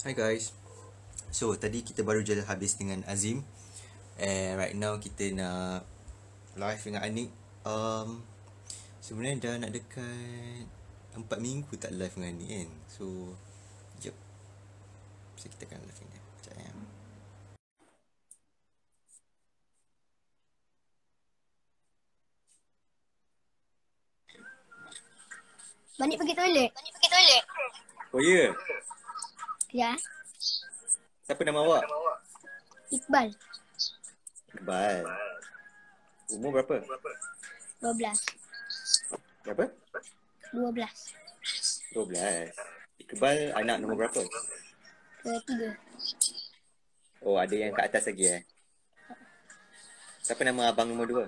Hi guys. So tadi kita baru je habis dengan Azim. And right now kita nak live dengan Anik. Sebenarnya dah nak dekat 4 minggu tak live dengan Anik kan. So jap. So kita akan live dengan dia. Sekejap ya. Manik pergi toilet. Oh ya? Ya. Siapa nama awak? Iqbal. Iqbal. Umur berapa? 12. Berapa? 12. 12. Iqbal anak nombor berapa? Ketiga. Oh, ada yang kat atas lagi Siapa nama abang nombor 2?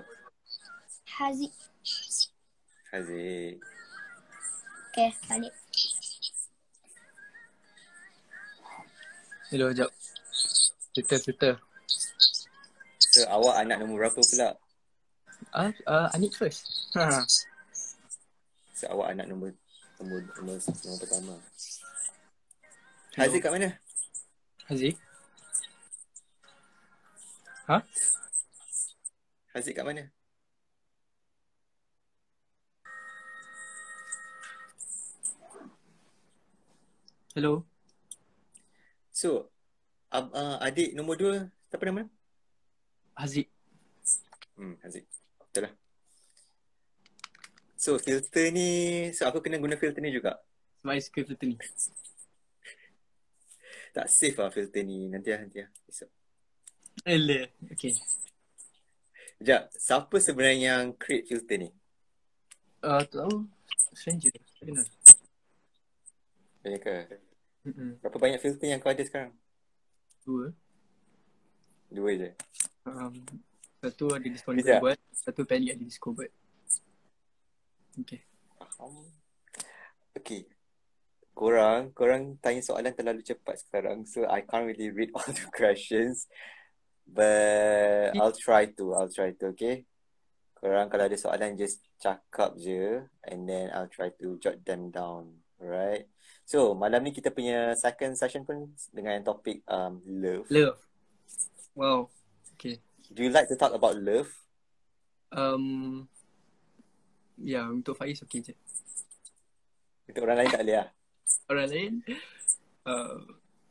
Haziq. Haziq. Okay, balik. Hello, sekejap. Filter. So awak anak nombor berapa pula? Anik first. So awak anak nombor pertama. Hello. Haziq kat mana? Haziq? Haziq kat mana? Hello. So adik nombor 2 siapa nama? Haziq. Haziq. Betul lah. So filter ni, so aku kena guna filter ni juga. Sebab I suka filter ni. Tak safe lah filter ni. Nanti lah. Esok. Okay. Sekejap, siapa sebenarnya yang create filter ni? Tak tahu. Stranger. Tak kenal. Banyak ke? Berapa banyak filter yang kau ada sekarang? 2. 2 je. Satu ada diskon Bisa? buat. Satu Penny ada diskon buat. Okay. Okay. Korang tanya soalan terlalu cepat sekarang. So I can't really read all the questions. But I'll try to, okay? Korang kalau ada soalan just cakap je. And then I'll try to jot them down. Alright? So malam ni kita punya second session pun dengan topik love. Love. Wow. Okay. Do you like to talk about love? Ya, untuk Faiz okay je. Untuk orang lain tak boleh lah. Orang lain?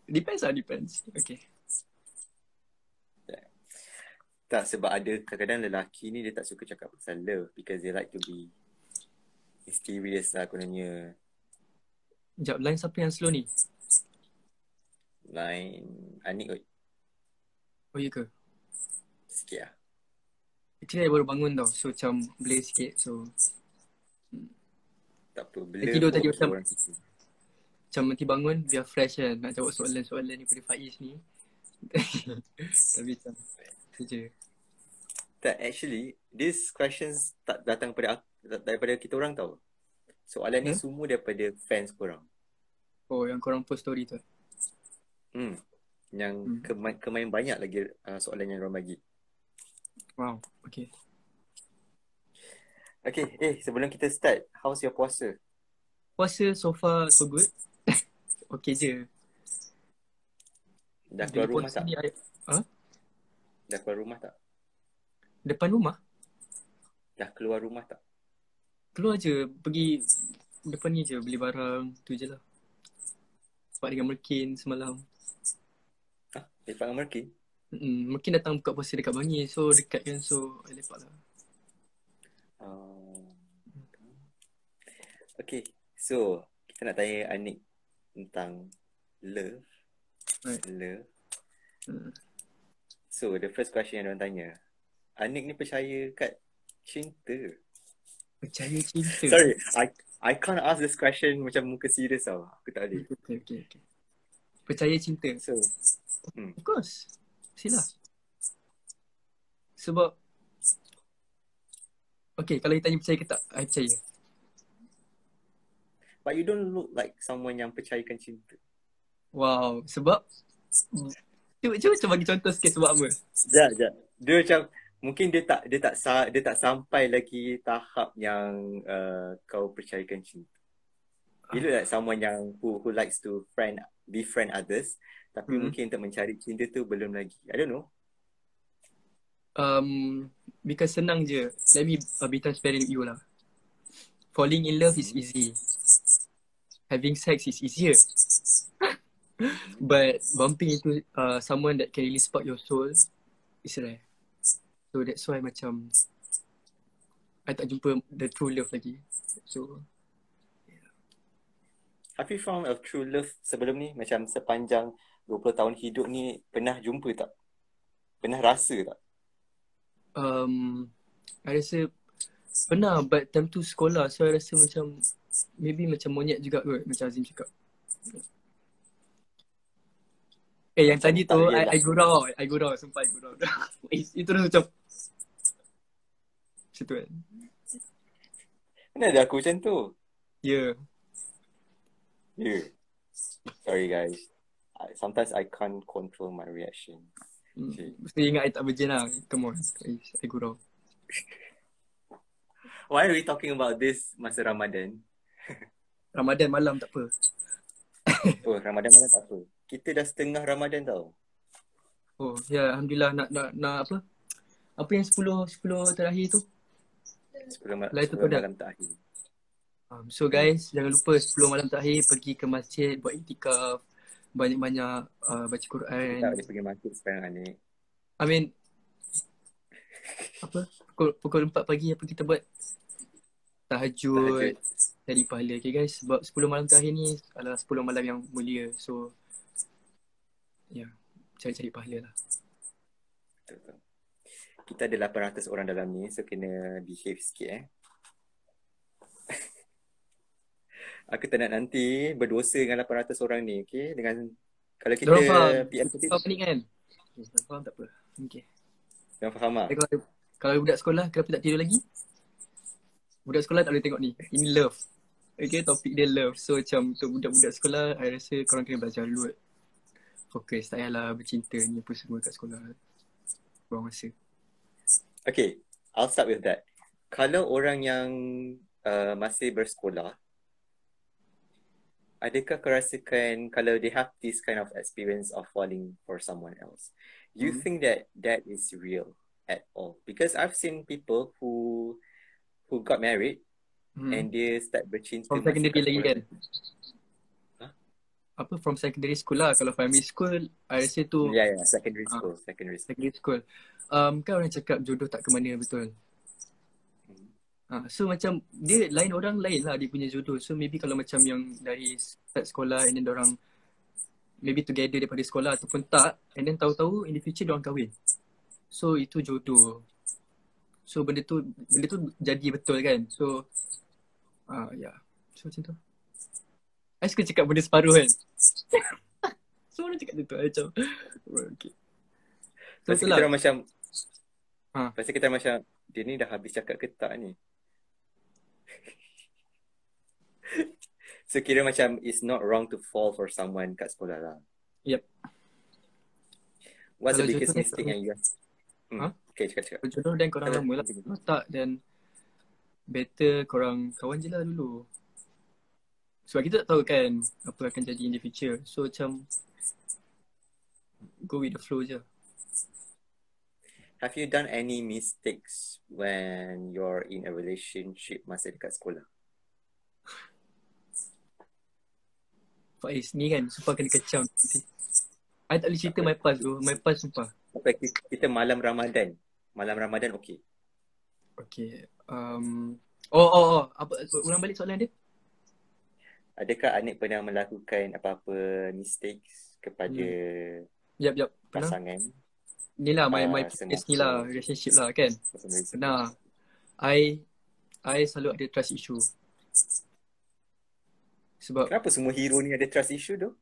Depends. Okay. Tak, sebab ada kadang-kadang lelaki ni dia tak suka cakap pasal love because they like to be mysterious lah kononnya. Sekejap, line siapa yang slow ni? Line Anik kot. Oh, ya ke? Sikit lah. Actually, I baru bangun tau. So, macam blur sikit. So, Tak apa. I tidur tadi macam orang kita. Macam nanti bangun, biar fresh kan. Nak jawab soalan-soalan daripada Faiz ni. Tapi macam, tu je. Tak, actually, these questions tak datang daripada kita orang tau. Soalan ni semua daripada fans korang. Oh, yang korang post story tu. Yang kemain banyak lagi soalan yang orang bagi. Wow, okay. Okay, sebelum kita start, how's your puasa? Puasa so far so good. Okay je. Dah keluar rumah tak? Dah keluar rumah tak? Depan rumah? Dah keluar rumah tak? Keluar je, pergi depan ni je, beli barang, tu je lah. Sempat dengan Merkin semalam. Lepak dengan Merkin? Merkin datang buka puasa dekat Bangi, so dekat kan, so I lepak lah. Okay, so kita nak tanya Anik tentang love. Right. Love. So the first question yang orang tanya, Anik ni percaya kat cinta? Percaya cinta? Sorry, I can't ask this question macam muka serius tau. Aku tak boleh. Okay. Percaya cinta? So, of course. Sila. Sebab okay, kalau you tanya percaya ke tak, I percaya. But you don't look like someone yang percayakan cinta. Wow, sebab cuba bagi contoh sikit sebab apa? Sekejap. Dia macam mungkin dia tak sampai lagi tahap yang kau percayakan cinta. You look like someone yang who likes to befriend others, tapi mungkin untuk mencari cinta tu belum lagi. I don't know. Because senang je. Let me be transparent with you lah. Falling in love is easy. Having sex is easier. But bumping into someone that can really spark your soul is rare. So that's why macam I tak jumpa the true love lagi. So Have you found a true love sebelum ni? Macam sepanjang 20 tahun hidup ni, pernah jumpa tak? Pernah rasa tak? I rasa pernah, but time tu sekolah. So I rasa macam maybe macam monyet juga kot, macam Azim cakap. Yang Macam tadi tak tu real lah. I gurau, sumpah I gurau. Itu dah macam tu kan. Mana ada aku macam tu? Ya. Yeah. Sorry guys. Sometimes I can't control my reaction. Okay. Mesti ingat I tak virgin lah. Come on. I gurau. Why are we talking about this masa Ramadan? Ramadan malam tak apa. Oh, Ramadan malam tak apa. Kita dah setengah Ramadan tau. Oh ya, Alhamdulillah nak apa? Apa yang 10 terakhir tu? 10 Lain tu dah. malam terakhir. So guys, jangan lupa 10 malam terakhir pergi ke masjid buat iktikaf, banyak-banyak baca Quran. Tak boleh pergi masjid sekarang ni. I mean apa? Pukul 4 pagi apa kita buat? Tahajud. Cari pahala. Okay guys, sebab 10 malam terakhir ni adalah 10 malam yang mulia. So cari pahala lah. Betul. Kita ada 800 orang dalam ni, so kena behave sikit Aku tak nak nanti berdosa dengan 800 orang ni, okay? Dengan kalau kita PM Faham ni kan? Faham tak apa. Okay. Yang faham lah. Kalau budak sekolah, kenapa tak tidur lagi? Budak sekolah tak boleh tengok ni. Ini love. Okay, topik dia love. So macam untuk budak-budak sekolah, I rasa korang kena belajar dulu. Fokus, tak payahlah bercinta ni apa semua kat sekolah. Buang masa. Okay, I'll start with that. Kalau orang yang masih bersekolah, adakah kau rasakan kalau they have this kind of experience of falling for someone else, you think that is real at all? Because I've seen people who got married and they start bercinta from secondary lagi kan? Huh? From secondary school lah. Kalau primary school, I rasa tu secondary school. Kan orang cakap jodoh tak ke mana, betul? So macam dia lain orang lain lah dia punya jodoh. So maybe kalau macam yang dari start sekolah and then orang maybe together daripada sekolah ataupun tak, and then tahu-tahu in the future diorang kahwin. So itu jodoh. So benda tu jadi betul kan. So so macam tu. I suka cakap benda separuh kan. Semua orang cakap tu macam okay. So Pasal kita macam pasal kita macam dia ni dah habis cakap ke tak ni? So kira macam it's not wrong to fall for someone kat sekolah lah. Yep. What's kalau the biggest mistake yang you Okay, cakap. Jodoh dan korang lama lah. Kalau tak, then better korang kawan je lah dulu. Sebab kita tak tahu kan apa akan jadi in the future. So macam go with the flow je. Have you done any mistakes when you're in a relationship masa dekat sekolah? Faiz ni kan, sumpah kena kecam. I tak boleh cerita my past tu. My past sumpah. Okay, kita malam Ramadan. Malam Ramadan okay. Okay. Apa ulang balik soalan dia? Adakah Anik pernah melakukan apa-apa mistakes kepada Yap, pasangan? Ni lah my case ni lah, relationship lah kan. Pernah. I selalu ada trust issue. Sebab kenapa semua hero ni ada trust issue tu?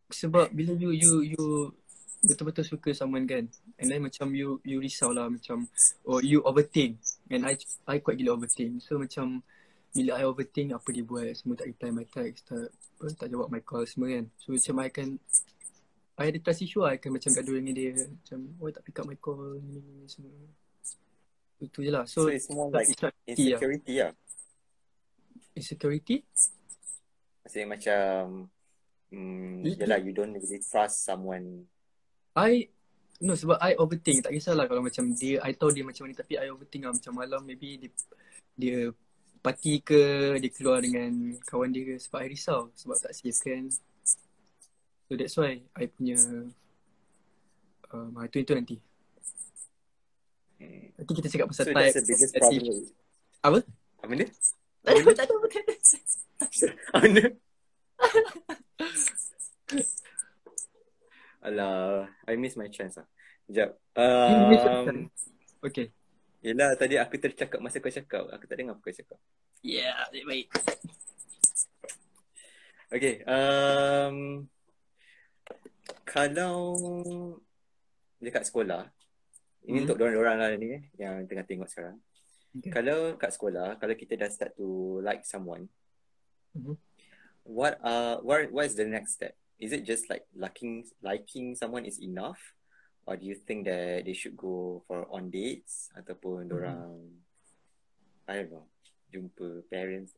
Sebab bila you betul-betul suka someone kan, and then macam you risau lah macam, you overthink, and I quite gila overthink. So macam bila I overthink apa dia buat, semua tak reply my text, tak jawab my call semua kan. So macam I ada trust issue lah, I akan macam gaduh dengan dia macam, tak pick up my call ni semua. Itu je lah. So it's more like insecurity lah. Insecurity? Maksudnya macam yelah, you don't really trust someone. No, sebab I overthink. Tak kisahlah kalau macam dia, I tahu dia macam ni, tapi I overthink lah. Macam malam maybe dia party ke, dia keluar dengan kawan dia ke. Sebab I risau, sebab tak safe kan. So that's why I punya itu nanti. Nanti kita cakap pasal So type. that's the biggest problem. Apa? Apa benda? Tak ada. Apa benda? Alah, I miss my chance lah. Sekejap. Okay. Yelah, tadi aku tercakap masa kau cakap. Aku tak dengar apa kau cakap. Yeah, baik. Okay. Kalau dekat sekolah, ini untuk dorang-dorang lah ni yang tengah tengok sekarang. Okay. Kalau kat sekolah, kalau kita dah start to like someone, what is the next step? Is it just like liking someone is enough, or do you think that they should go for on dates ataupun dorang I don't know, jumpa parents?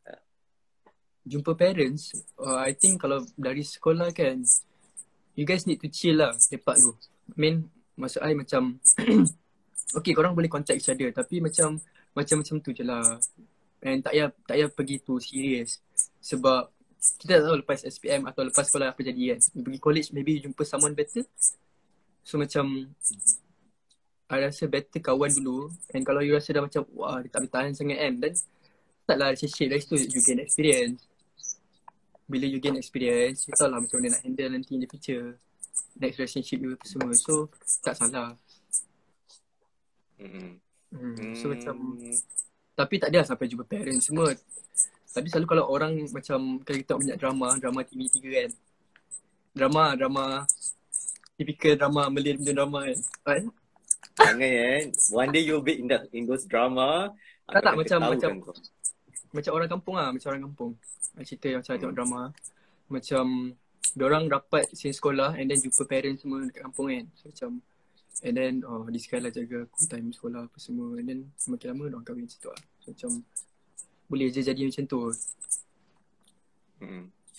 Jumpa parents, I think kalau dari sekolah kan, you guys need to chill lah, lepak tu. I mean, maksud I macam okay, korang boleh contact each other, tapi macam tu je lah. And tak payah pergi tu serious. Sebab kita tak tahu lepas SPM atau lepas sekolah apa jadi kan. You pergi college, maybe you jumpa someone better. So macam I rasa better kawan dulu. And kalau you rasa dah macam wah, dia tak boleh tahan sangat kan, then startlah relationship. Dari situ you gain experience. Bila you gain experience, you tahu lah macam mana nak handle nanti in the future, next relationship you apa semua. So tak salah. So macam, tapi tak ada sampai jumpa parents semua. Tapi selalu kalau orang macam, kalau kita banyak drama TV3 kan, drama typical drama Malay drama kan. Jangan kan, one day you'll be in those drama. Tak macam orang kampung lah, macam orang kampung. Cerita yang macam tengok drama, macam diorang rapat since sekolah and then jumpa parents semua dekat kampung kan. So macam, and then dia sekali lah jaga aku time sekolah apa semua, and then semakin lama diorang kahwin situ lah. So macam boleh je jadi macam tu.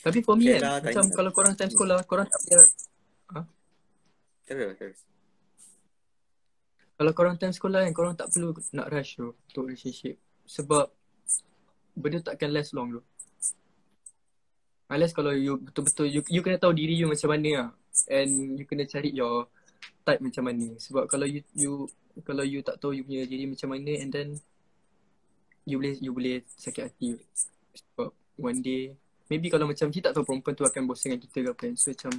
Tapi for me kan, macam kalau korang time sekolah, korang tak payah Terus. Kalau korang time sekolah kan, korang tak perlu nak rush tu untuk relationship. Sebab benda takkan last long tu. Unless kalau you betul-betul, you kena tahu diri you macam mana lah. And you kena cari your type macam mana. Sebab kalau you tak tahu you punya diri macam mana, and then you boleh sakit hati. Sebab one day, maybe kalau macam kita tak tahu perempuan tu akan bosan dengan kita ke apa kan. So macam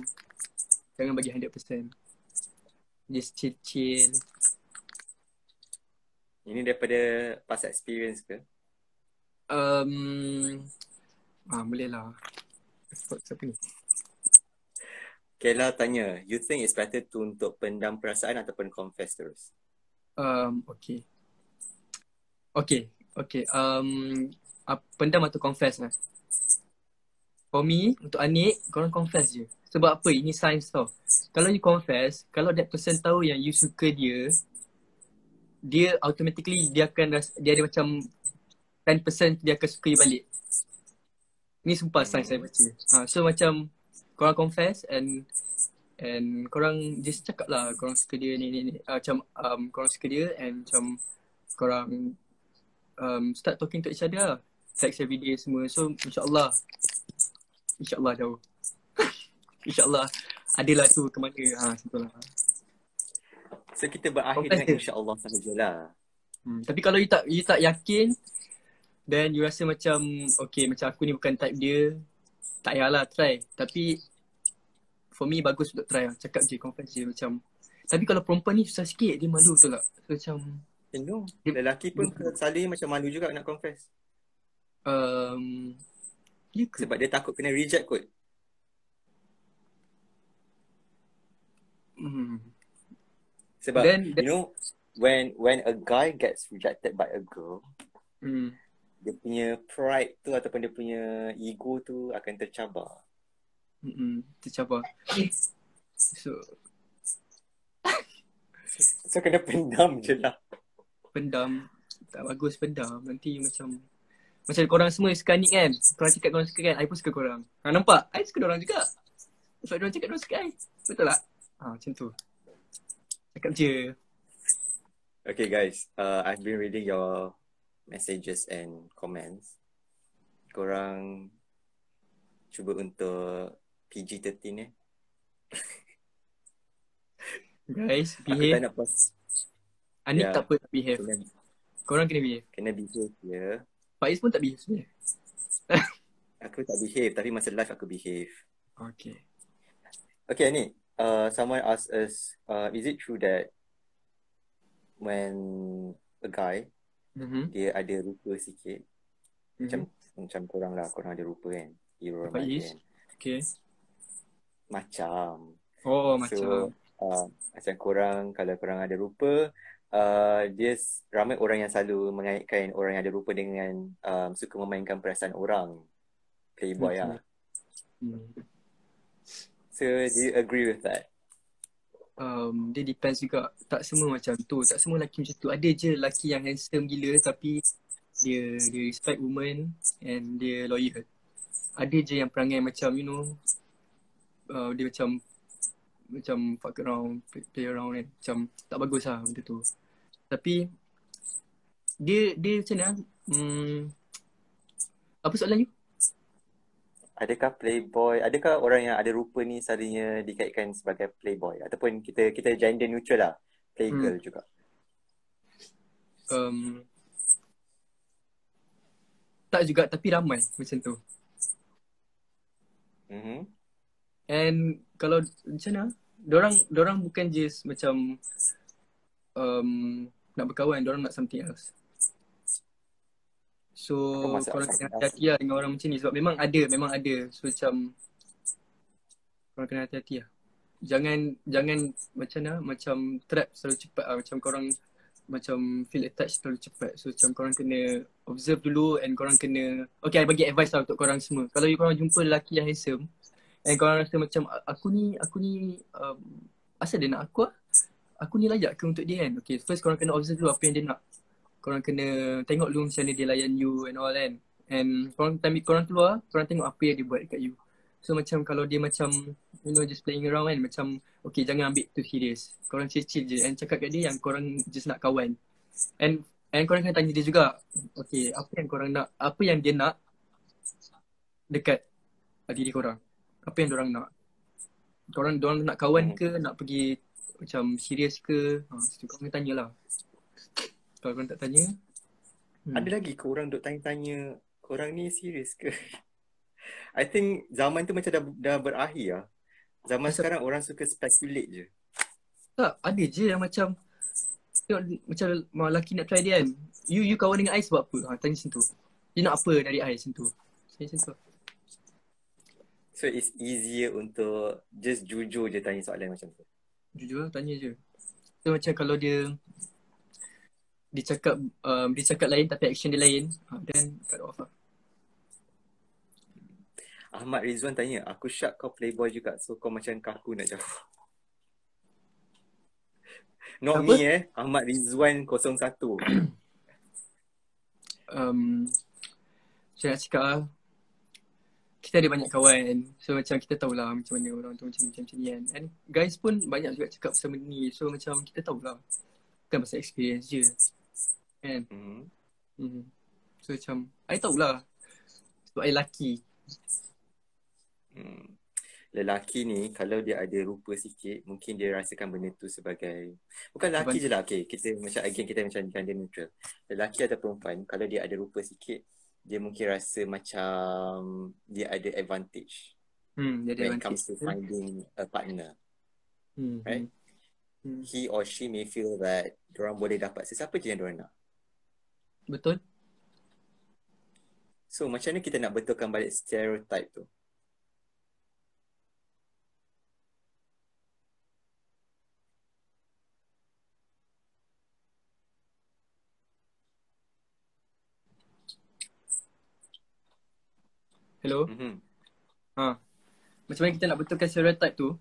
jangan bagi 100%. Just chill. Ini daripada past experience ke? Boleh lah. Siapa ni? Kayla tanya, you think it's better to untuk pendam perasaan ataupun confess terus? Okay. Pendam atau confess lah. For me, untuk Anik, korang confess je. Sebab apa? Ini science tau. Kalau you confess, kalau that person tahu yang you suka dia automatically dia akan dia ada macam 10% dia akan suka you balik. Ni sumpah science saya baca. So macam korang confess and korang just cakap lah korang suka dia ni. Macam korang suka dia and macam korang start talking to each other lah. Text every day semua. So insyaAllah jauh. InsyaAllah adalah tu ke mana. Betul lah. So kita berakhir dengan insyaAllah sahajalah. Tapi kalau you tak yakin, then you rasa macam okay, macam aku ni bukan type dia, tak payahlah try. Tapi for me bagus untuk try lah. Cakap je, confess je macam. Tapi kalau perempuan ni susah sikit, dia malu tu lah. So macam lelaki pun saling macam malu juga nak confess. Sebab dia takut kena reject kot. Sebab you know when a guy gets rejected by a girl, dia punya pride tu ataupun dia punya ego tu akan tercabar. Tercabar. So kena pendam je lah. Pendam. Tak bagus pendam. Nanti macam Macam korang semua suka Anik kan. Korang cakap korang suka kan. I pun suka korang. Nampak? I suka dorang juga. Sebab dorang cakap dorang suka I. Betul tak? Macam tu. Cakap je. Okay guys, I've been reading your messages and comments. Korang cuba untuk PG-13 eh. Guys, Aku tak behave. nak post. Anik Ya. tak apa tak behave. Korang kena behave. Kena behave je. Faiz pun tak behave sebenarnya. Aku tak behave, tapi masa live aku behave. Okay. Okay, ni. Someone asked us, is it true that when a guy, dia ada rupa sikit, macam korang lah, korang ada rupa kan? Hero remaja Faiz. kan? Okay. Macam. Oh, So, macam. macam korang, kalau korang ada rupa, dia ramai orang yang selalu mengaitkan orang yang ada rupa dengan suka memainkan perasaan orang. Playboy lah. So, do you agree with that? Dia depends juga. Tak semua macam tu. Tak semua lelaki macam tu. Ada je lelaki yang handsome gila tapi dia respect woman and dia loyal. Ada je yang perangai macam you know dia macam fuck around, play around kan. Macam tak bagus lah benda tu. Tapi dia macam mana? Apa soalan you? Adakah orang yang ada rupa ni selalunya dikaitkan sebagai playboy? Ataupun kita gender neutral lah. Playgirl juga. Tak juga, tapi ramai macam tu. And kalau macam mana? Dorang bukan just macam nak berkawan, dorang nak something else. So korang kena hati-hati lah dengan orang macam ni sebab memang ada. So macam korang kena hati-hati lah. Jangan macam mana, macam trap terlalu cepat lah. Macam korang macam feel attached terlalu cepat. So macam korang kena observe dulu and korang kena, okay, I bagi advice lah untuk korang semua. Kalau korang jumpa lelaki yang handsome and korang rasa macam aku ni asal dia nak aku lah? Aku ni layak ke untuk dia kan? Okay, first korang kena observe dulu apa yang dia nak. Korang kena tengok dulu macam mana dia layan you and all kan. And korang keluar, korang tengok apa yang dia buat dekat you. So macam kalau dia macam you know just playing around kan, macam okay, jangan ambil too serious. Korang chill je and cakap kat dia yang korang just nak kawan. And korang kena tanya dia juga, okay, apa yang korang nak, apa yang dia nak dekat diri korang. Apa yang dorang nak. Dorang nak kawan ke, nak pergi macam serius ke, situ korang kena tanyalah. Kalau korang tak tanya, ada lagi ke orang duk tanya-tanya korang ni serius ke? I think zaman tu macam dah berakhir lah. Zaman sekarang orang suka speculate je. Tak, ada je yang macam tengok macam lelaki nak try dia kan. You kawan dengan I sebab apa? Tanya macam tu. Dia nak apa dari I macam tu. Saya macam tu. So it's easier untuk just jujur je tanya soalan macam tu. Jujur lah, tanya je. So macam kalau dia cakap lain tapi action dia lain, then cut off lah. Ahmad Rizwan tanya, aku syak kau playboy juga, so kau macam kaku nak jawab. Not apa? Me Ahmad Rizwan 01. Saya nak cakap lah, kita ada banyak kawan. So macam kita tahulah macam mana orang tu macam ni kan. And guys pun banyak juga cakap pasal benda ni. So macam kita tahulah. Bukan pasal experience je. Kan? So macam I tahulah. Sebab I lelaki. Lelaki ni kalau dia ada rupa sikit, mungkin dia rasakan benda tu sebagai, bukan lelaki je lah, okay, kita macam gender neutral. Lelaki atau perempuan, kalau dia ada rupa sikit, dia mungkin rasa macam dia ada advantage dia ada when it advantage. comes to finding a partner. Right? He or she may feel that diorang boleh dapat sesiapa je yang diorang nak. Betul. So macam mana kita nak betulkan balik stereotype tu? Hello? Macam mana kita nak betulkan stereotype tu?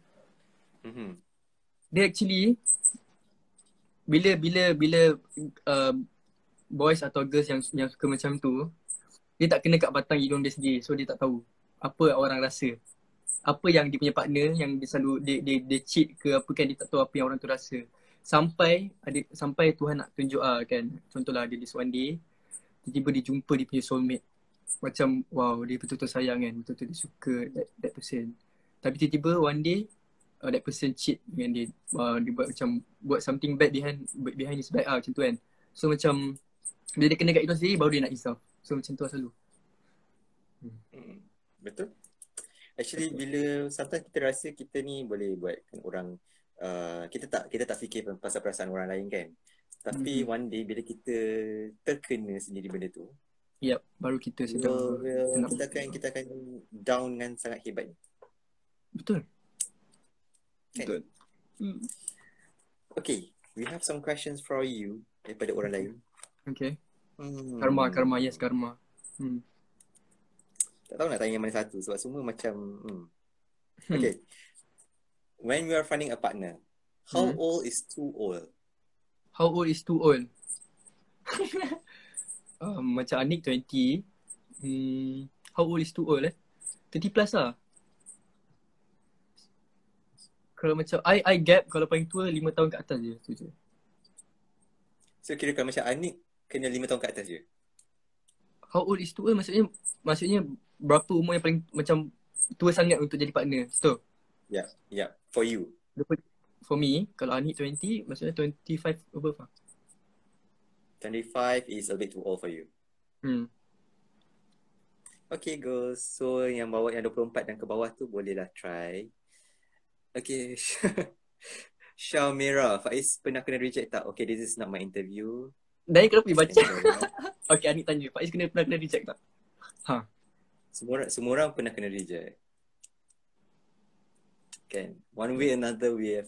Dia actually bila boys atau girls yang suka macam tu, Dia tak kena kat batang hidung dia sendiri. So dia tak tahu apa orang rasa. Apa yang dia punya partner yang dia selalu dia cheat ke apa kan, dia tak tahu apa yang orang tu rasa. Sampai Tuhan nak tunjuk kan. Contohlah dia this one day tiba-tiba dia jumpa dia punya soulmate. Macam wow, dia betul-betul sayang kan, betul-betul dia suka that person. Tapi tiba-tiba one day that person cheat dengan dia. Dia buat something bad behind his back macam tu kan. So macam bila dia kena kat itu sendiri baru dia nak insaf. So macam tu lah selalu. Betul. Actually bila sometimes kita rasa kita ni boleh buatkan orang kita tak fikir pasal perasaan orang lain kan. Tapi one day bila kita terkena sendiri benda tu, baru kita sedar kita akan down dengan sangat hebat. Betul. Kan? Betul. Okay, we have some questions for you daripada orang lain. Okay. Karma, yes karma. Tak tahu nak tanya mana satu sebab semua macam Okay. When you are finding a partner, how old is too old? How old is too old? Macam Anik 20. How old is too old 30 plus lah. Kalau macam I gap, kalau paling tua 5 tahun ke atas je. Tu je. So kira kalau macam Anik kena 5 tahun ke atas je? How old is too old maksudnya berapa umur yang paling macam tua sangat untuk jadi partner. So Yeah. For you. For me, kalau Anik 20, maksudnya 25 above lah. 25 is a bit too old for you. Okay girls, so yang bawa yang 24 dan ke bawah tu bolehlah try. Okay. Shalmira, Faiz pernah kena reject tak? Okay, this is not my interview. Dari kenapa pergi baca? Okay, Anik tanya, Faiz pernah kena reject tak? Semua orang pernah kena reject. Kan, one way or another we have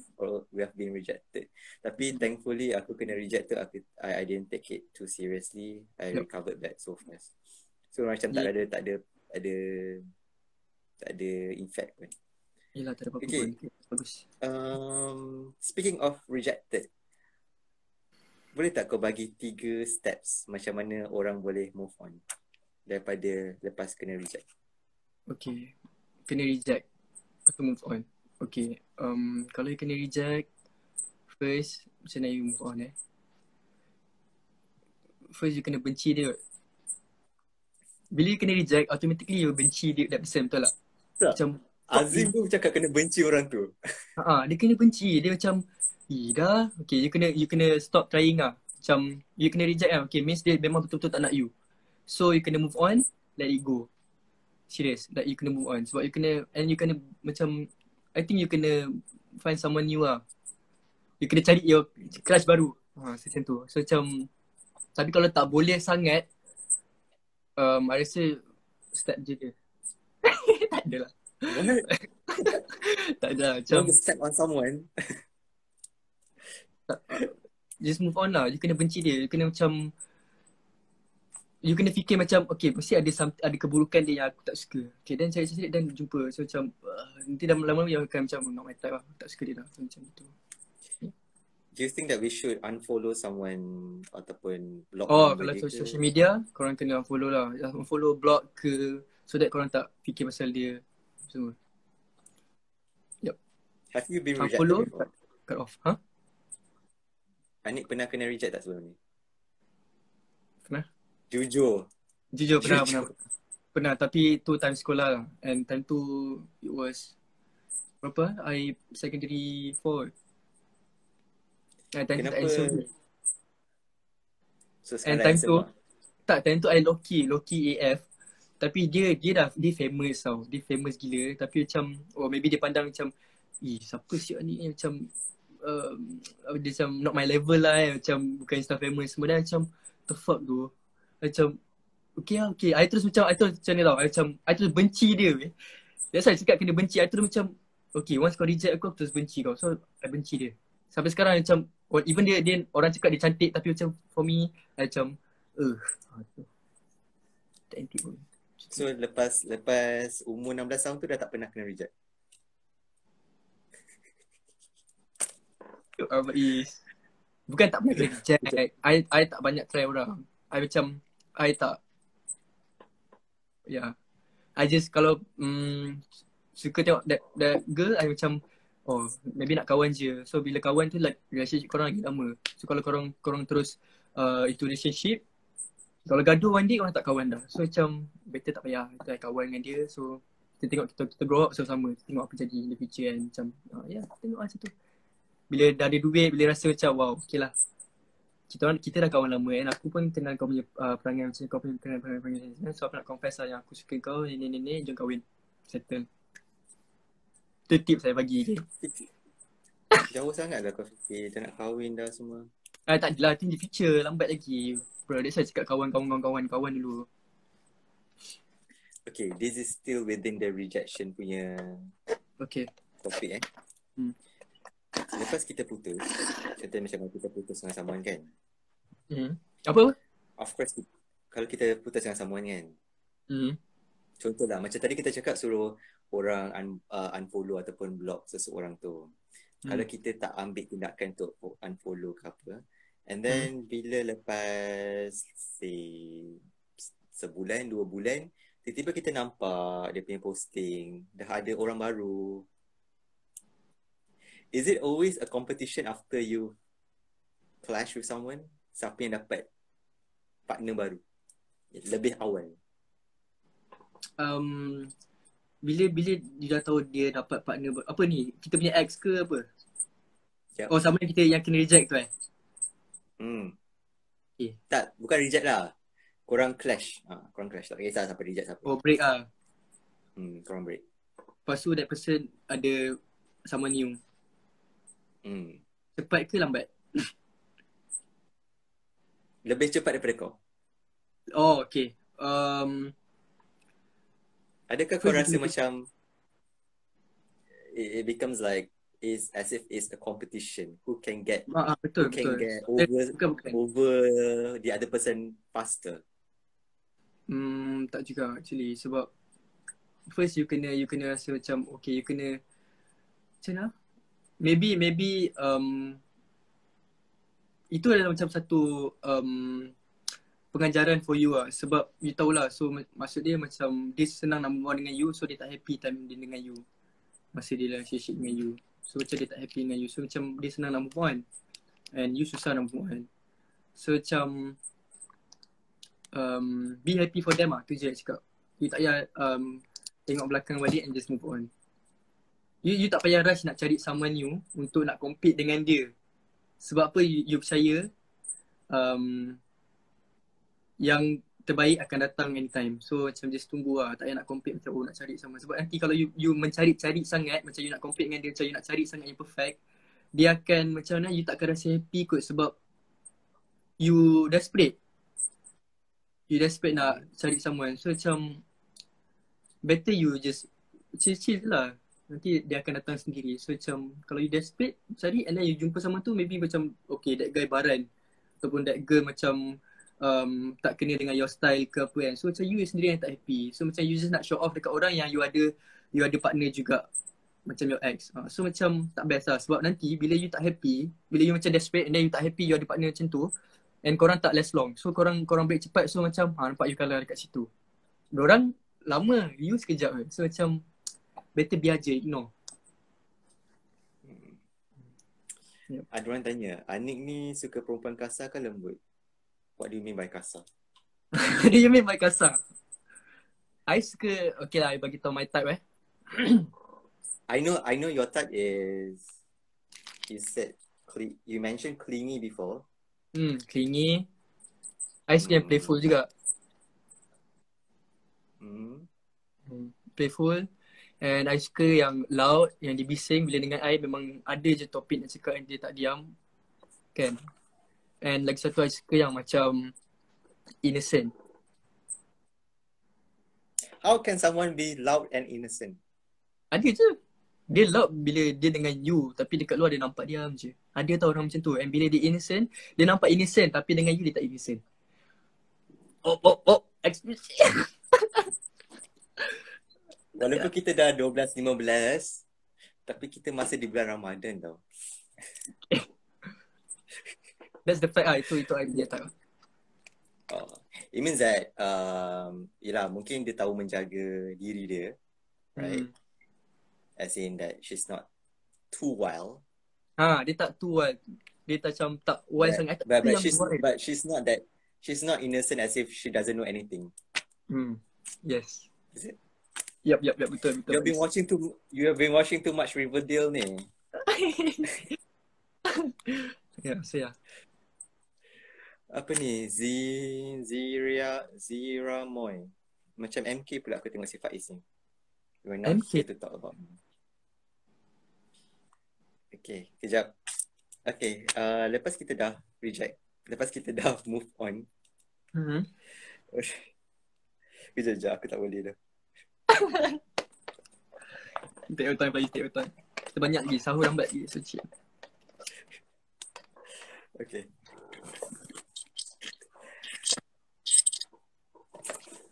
been rejected. Tapi thankfully aku kena reject tu, I didn't take it too seriously. I recovered back so fast. So macam tak ada effect pun. Yelah, tak ada apa-apa. Okay. Bagus. Speaking of rejected, boleh tak kau bagi 3 steps macam mana orang boleh move on daripada lepas kena reject? Okay, kena reject lepas tu move on. Okay, kalau you kena reject, first macam mana you move on First you kena benci dia. Bila you kena reject, automatically you benci dia, that person, betul tak? Macam Azim pun cakap kena benci orang tu. Dia kena benci. Dia macam dah. Okay, you kena stop trying lah. Macam you kena reject lah. Okay, means dia memang betul-betul tak nak you. So you kena move on, let it go. Serious, like you kena move on. Sebab you kena macam, I think you kena find someone new lah. You kena cari your crush baru. Macam tu. So macam, tapi kalau tak boleh sangat, I rasa step je dia. Tak adalah. What? Tak ada macam step on someone. Just move on lah. You kena benci dia. You kena macam, you kena fikir macam okay, mesti ada keburukan dia yang aku tak suka. Okay, then cari dan jumpa. So macam nanti lama-lama you akan macam not my type lah. Aku tak suka dia lah. So, macam tu. Do you think that we should unfollow someone ataupun block kalau social media, korang kena unfollow lah. Unfollow, block ke, so that korang tak fikir pasal dia semua. Have you been rejected unfollow, before? Cut off. Anik pernah kena reject tak sebelum ni? Pernah. Jujur pernah, tapi tu time sekolah lah. And time tu it was berapa? I secondary 4. Time Kenapa? And time tu time tu I low-key AF. Tapi dia famous tau. Dia famous gila. Tapi macam maybe dia pandang macam siapa siap ni macam dia macam not my level lah macam bukan Insta famous semua. Dan macam the fuck tu. Macam okay. I terus macam ni tau. I terus benci dia. That's why I cakap kena benci. I terus macam okay, once kau reject aku terus benci kau. So I benci dia. Sampai sekarang macam even dia orang cakap dia cantik, tapi macam for me macam cantik pun. So lepas umur 16 tahun tu dah tak pernah kena reject? Bukan tak pernah kena reject. I tak banyak try orang. I macam I tak yeah. I just kalau suka tengok that girl, I macam maybe nak kawan je. So bila kawan tu like relationship korang lagi lama. So kalau korang terus into relationship, kalau gaduh one day korang tak kawan dah. So macam better tak payah kita kawan dengan dia. So kita tengok kita grow up sama-sama. Tengok apa jadi in the future kan. Macam tengok macam tu. Bila dah ada duit, bila rasa macam wow, okay lah. Kita dah kawan lama kan. Aku pun kenal kau punya perangai macam kau punya perangai. So aku nak confess lah yang aku suka kau, ni, jom kahwin. Settle. Itu tips saya bagi. Jauh sangat dah kau fikir dah nak kahwin dah semua. Tak adalah, tu in the future. Lambat lagi. Bro, that's why cakap kawan dulu. Okay, this is still within the rejection punya topik Lepas kita putus, contoh macam kita putus dengan someone kan. Apa? Of course, kalau kita putus dengan someone kan. Contohlah, macam tadi kita cakap suruh orang unfollow ataupun block seseorang tu. Kalau kita tak ambil tindakan untuk unfollow ke apa, and then bila lepas say sebulan, 2 bulan, tiba-tiba kita nampak dia punya posting, dah ada orang baru. Is it always a competition after you clash with someone? Siapa yang dapat partner baru lebih awal? Bila dia dah tahu dia dapat partner apa ni? Kita punya ex ke apa? Yep. Oh, sama yang kena reject tu Okay. Tak, bukan reject lah. Korang clash. Korang clash. Tak kisah siapa reject siapa. Oh, break Korang break. Lepas tu that person ada someone new. Cepat ke lambat? Lebih cepat daripada kau. Oh, okay. Adakah kau rasa macam it becomes like is as if it's a competition, who can get betul. Get Bukan. over the other person faster? Tak juga actually, sebab first you kena rasa macam okay, you kena macam mana? Maybe itu adalah macam satu pengajaran for you lah. Sebab you tahulah, so maksud dia macam dia senang nak move on dengan you, so dia tak happy time dia dengan you, masa dia relationship dengan you. So macam dia tak happy dengan you, so macam dia senang nak move on and you susah nak move on. So macam be happy for them lah. Tu je cakap. You tak payah tengok belakang balik and just move on. You tak payah rush nak cari someone new untuk nak compete dengan dia. Sebab apa you percaya yang terbaik akan datang anytime. So macam just tunggu lah. Tak payah nak compete macam nak cari sama. Sebab nanti kalau you mencari-cari sangat, macam you nak compete dengan dia, macam you nak cari sangat yang perfect, dia akan macam mana, you tak akan rasa happy kot. Sebab you desperate. You desperate nak cari someone. So macam better you just chill lah. Nanti dia akan datang sendiri. So macam kalau you desperate cari and then you jumpa sama tu, maybe macam okay, that guy baran ataupun that girl macam tak kena dengan your style ke apa kan. So macam you sendiri yang tak happy. So macam you just nak show off dekat orang yang you ada partner juga macam your ex. So macam tak best lah. Sebab nanti bila you tak happy, bila you macam desperate and then you tak happy, you ada partner macam tu, and korang tak last long. So korang break cepat. So macam nampak you kalah dekat situ. Diorang lama, you sekejap kan. So macam better biar je, ignore. Ada orang tanya, Anik ni suka perempuan kasar ke lembut? What do you mean by kasar? What do you mean by kasar? I suka, okay lah, I bagi tahu my type I know your type is, you mentioned clingy before. Clingy. I suka yang playful juga. Playful. And I suka yang loud, yang dia bising. Bila dengan I memang ada je topik nak cakap, dia tak diam. Kan? And lagi satu, I suka yang macam innocent. How can someone be loud and innocent? Ada je. Dia loud bila dia dengan you, tapi dekat luar dia nampak diam je. Ada tau orang macam tu. And bila dia innocent, dia nampak innocent, tapi dengan you dia tak innocent. Explicit. Walaupun kita dah 12-15, tapi kita masih di bulan Ramadan tau. That's the fact lah. Itu I punya type. It means that yelah, mungkin dia tahu menjaga diri dia, right? As in that she's not too wild. Dia tak tu wild. Dia tak macam tak wild sangat. But Yang wild. she's not innocent as if she doesn't know anything. Yes. Is it? Yep, betul. You have been watching too much Riverdale ni. Ya, saya. Apa ni? Zira Moy. Macam MK pula aku tengok si Faiz ni. We're not MK? here to talk about. Okay, kejap. Okay, lepas kita dah reject, lepas kita dah move on. Kejap, aku tak boleh dah. Take your time. Kita banyak lagi, sahur lambat lagi, so chill. Okay.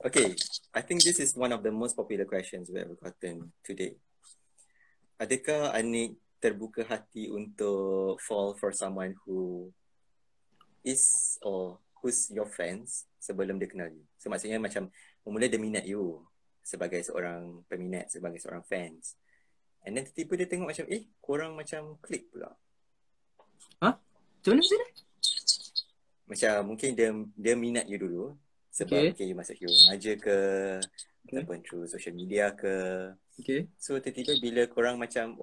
Okay, I think this is one of the most popular questions we have gotten today. Adakah Anik terbuka hati untuk fall for someone who is or who's your friends sebelum dia kenal you? So maksudnya macam mula dia minat you sebagai seorang peminat, sebagai seorang fans. And then tiba-tiba dia tengok macam korang macam klik pula. Macam mana sih? Macam mungkin dia minat you dulu sebab you masuk you remaja ke ataupun through social media ke. Okay. So tiba-tiba bila korang macam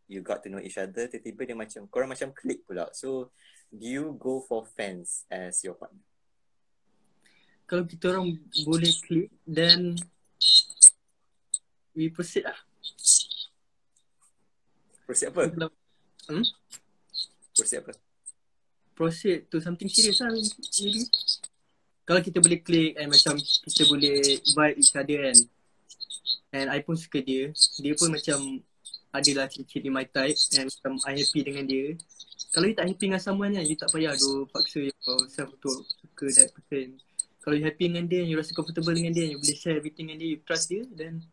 you got to know each other, tiba-tiba dia macam korang macam klik pula. So do you go for fans as your partner? Kalau kita orang boleh klik, then we proceed lah. Proceed apa? Proceed apa? Proceed to something serious lah, maybe. Kalau kita boleh klik and macam kita boleh vibe each other kan. And I pun suka dia. Dia pun macam adalah ciri-ciri my type and macam I happy dengan dia. Kalau you tak happy dengan someone kan, you tak payah paksa yourself untuk suka that person. Kalau you happy dengan dia, you rasa comfortable dengan dia, you boleh share everything dengan dia, you trust dia, then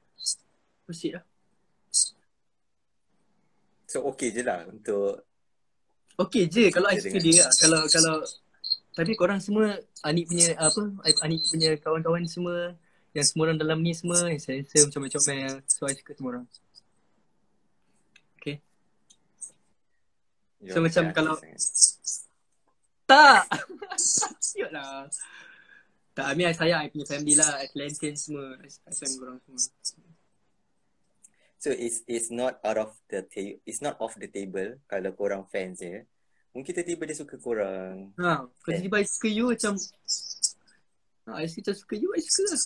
proceed lah. So okay je lah untuk okay je kalau I suka dia lah. Kalau tapi korang semua Anik punya Anik punya kawan-kawan semua, yang semua orang dalam ni semua handsome macam-macam, so I suka semua orang. Okay. So macam kalau tak siut lah. Tak, I mean I sayang I punya family lah, Atlantean semua, I sayang korang semua. So it's not off the table kalau korang fans je. Mungkin tiba-tiba dia suka korang. Kalau tiba-tiba I suka you macam I suka you, I suka lah.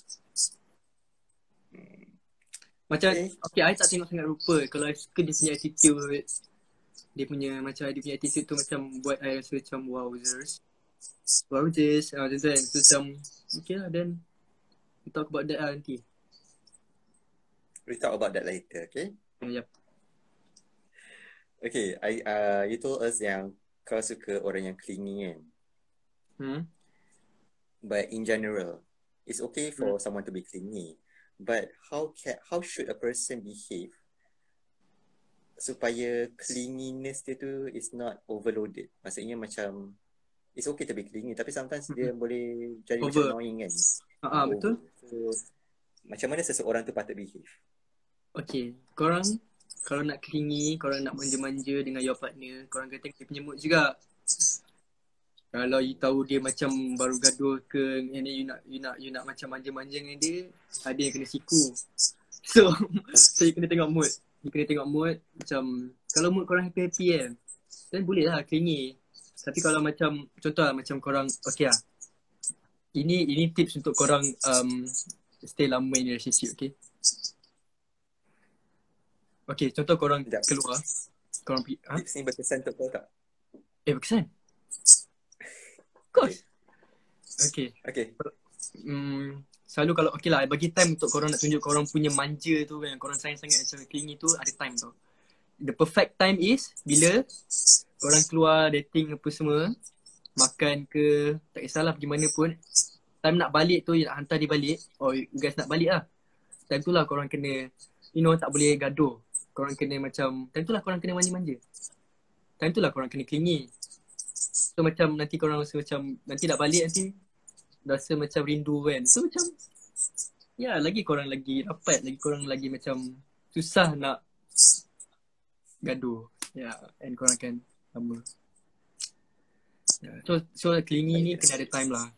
Macam okay, I tak tengok sangat rupa. Kalau I suka dia punya attitude, dia punya attitude tu macam buat I rasa macam wowzers. Macam tu kan. So macam okay lah, then we talk about that lah nanti. We talk about that later, okay? Yep. Okay, you told us yang kau suka orang yang clingy kan? But in general, it's okay for someone to be clingy. But how should a person behave supaya clinginess dia tu is not overloaded? Maksudnya macam it's okay to be clingy, tapi sometimes dia boleh jadi macam annoying kan? Betul. So, macam mana seseorang tu patut behave? Okay, korang kalau nak clingy, korang nak manja-manja dengan your partner, korang kena tengok dia punya mood juga. Kalau you tahu dia macam baru gaduh ke, and then you nak macam manja-manja dengan dia, ada yang kena siku. So you kena tengok mood. You kena tengok mood. Macam kalau mood korang happy-happy kan, then boleh lah clingy. Tapi kalau macam contoh lah, macam korang okay lah, ini tips untuk korang stay lama in relationship, okay? Okay, contoh korang keluar, korang pergi Tips ni berkesan untuk kau tak? Berkesan? Of course. Okay. Selalu kalau okay lah, bagi time untuk korang nak tunjuk korang punya manja tu kan, korang sayang sangat macam clingy tu, ada time tau. The perfect time is bila korang keluar dating apa semua, makan ke, tak kisahlah pergi mana pun, time nak balik tu, nak hantar dia balik, or you guys nak balik lah, time tu lah korang kena tak boleh gaduh. Korang kena macam, time tu lah korang kena manja-manja. Time tu lah korang kena clingy. So macam nanti korang rasa macam nanti nak balik nanti rasa macam rindu kan. So macam ya, lagi korang lagi rapat, lagi korang lagi macam susah nak gaduh. Ya, and korang akan sama. Ya, so clingy ni kena ada time lah.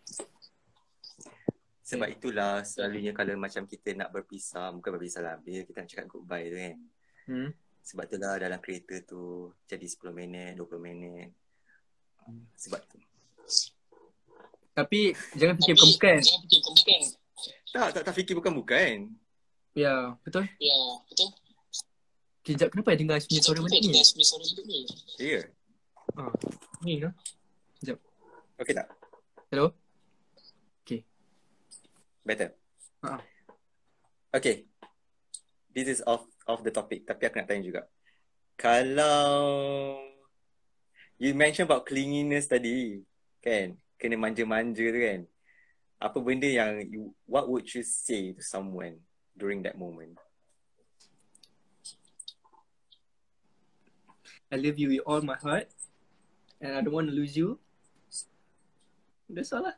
Sebab itulah selalunya kalau macam kita nak berpisah, bukan berpisah lah, bila kita nak cakap goodbye tu kan. Sebab itulah dalam kereta tu jadi 10 minit, 20 minit. Sebab tu. Tapi jangan fikir bukan-bukan. Tak fikir bukan-bukan. Ya, betul? Kejap, kenapa I dengar punya suara balik ni? Ya. Ni ke? Sekejap. Okay tak? Hello? Okay. Better? Ha. Okay. This is off the topic. Tapi aku nak tanya juga. Kalau you mention about clinginess tadi, kan? Kena manja-manja tu kan? Apa benda yang what would you say to someone during that moment? I love you with all my heart and I don't want to lose you. That's all lah.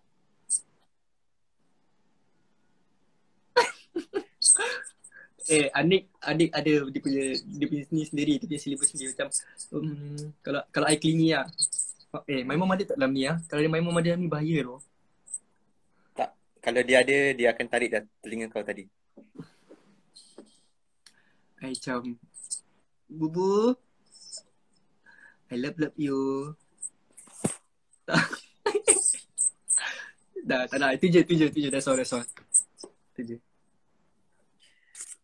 Adik ada dia punya ni sendiri, dia punya syllabus sendiri macam kalau I clingy lah. My mom ada tak dalam ni lah. Kalau my mom ada dalam ni bahaya tu. Tak. Kalau dia ada, dia akan tarik dah telinga kau tadi. I macam Bubu, I love you. Dah, tak nak. Itu je. That's all. Itu je.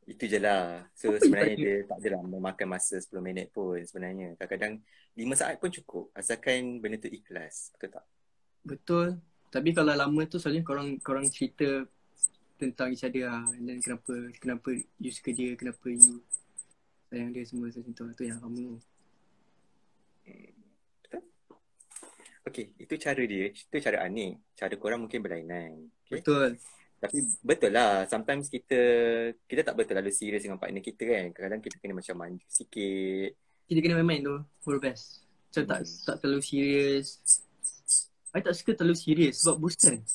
Itu je lah. So sebenarnya dia tak adalah memakan masa 10 minit pun sebenarnya. Kadang-kadang 5 saat pun cukup. Asalkan benda tu ikhlas. Betul tak? Betul. Tapi kalau lama tu selalunya korang cerita tentang each other lah. And then kenapa you suka dia, kenapa you sayang dia, semua macam tu. Itu yang lama. Betul? Okay, itu cara dia. Itu cara Anik. Cara korang mungkin berlainan. Okay? Betul. Tapi betul lah. Sometimes kita tak betul terlalu serius dengan partner kita kan. Kadang-kadang kita kena macam manja sikit. Kita kena main-main tu. For the best. Macam tak terlalu serius. I tak suka terlalu serius sebab bosan.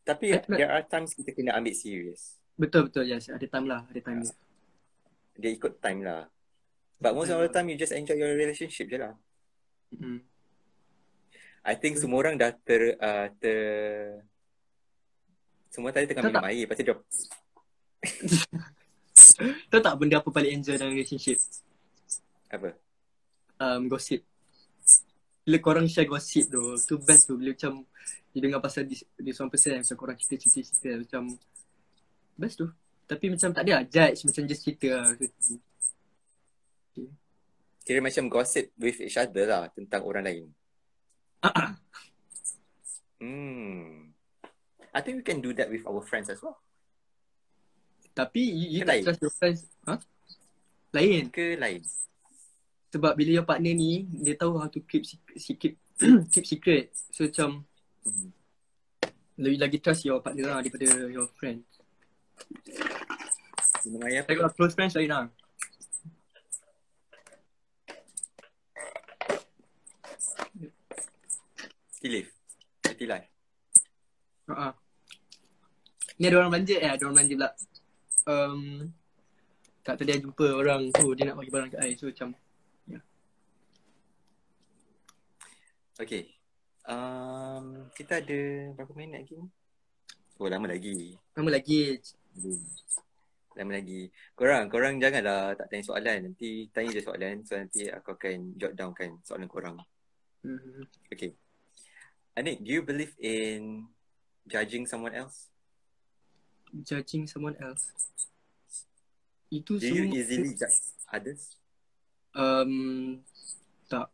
Tapi there are times kita kena ambil serius. Betul. Yes. Ada time lah. Dia ikut time lah. But most of the time you just enjoy your relationship je lah. I think semua orang dah semua tadi tengah minum air. Lepas tu dia tahu tak benda apa paling enjoy dalam relationship? apa? Gossip. Bila korang share gossip tu best tu. Bila macam dia dengar pasal this one person, macam korang cerita macam best tu. Tapi macam tak ada lah judge, macam just cerita lah. Kira macam gossip with each other lah tentang orang lain. I think we can do that with our friends as well. Tapi you Ke tak lain? trust your friends. Lain. Ke lain? Sebab bila your partner ni, dia tahu how to keep secret. So macam lebih lagi trust your partner lah daripada your friend. Minum air apa? Kalau close friends lain lah. Still live. Still life. Ni ada orang belanja pula. Tak tadi I jumpa orang tu, dia nak bagi barang kat I. So macam Okay. Kita ada berapa minit lagi? Oh, lama lagi. Lama lagi. Korang janganlah tak tanya soalan. Nanti tanya je soalan. So nanti aku akan jot down kan soalan korang. Okay. Anik, do you believe in judging someone else? Judging someone else. Itu Do you easily judge others? Tak.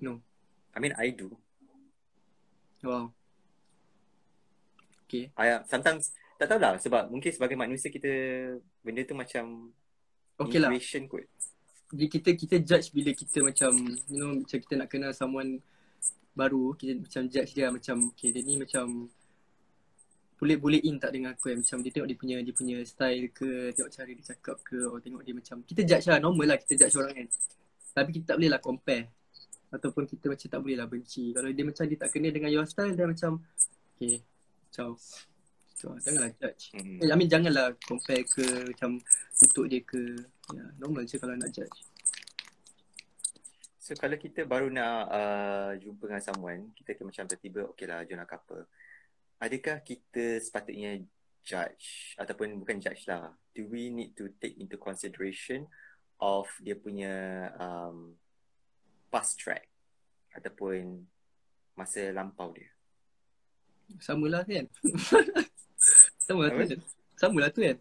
No. I mean, I do. Wow. Okay. Sometimes, tak tahulah sebab mungkin sebagai manusia kita, benda tu macam Okay lah. intuition kot. Jadi kita judge bila kita macam, you know, macam kita nak kenal someone baru, kita macam judge dia macam, okay, dia ni macam boleh in tak dengan aku, macam dia tengok dia punya style ke, tengok cara dia cakap ke, atau tengok dia macam, kita judge lah, normal lah kita judge orang kan. Tapi kita tak boleh lah compare. Ataupun kita macam tak boleh lah benci. Kalau dia macam dia tak kena dengan your style, dia macam Okay. So janganlah judge. Hmm. I mean janganlah compare ke macam kutuk dia ke. Ya, normal je kalau nak judge. So kalau kita baru nak jumpa dengan someone, kita macam tiba-tiba okay lah join a couple. Adakah kita sepatutnya judge ataupun bukan judge lah, do we need to take into consideration of dia punya past track ataupun masa lampau dia? Samalah kan. Samalah tu Apa? kan. Samalah tu kan.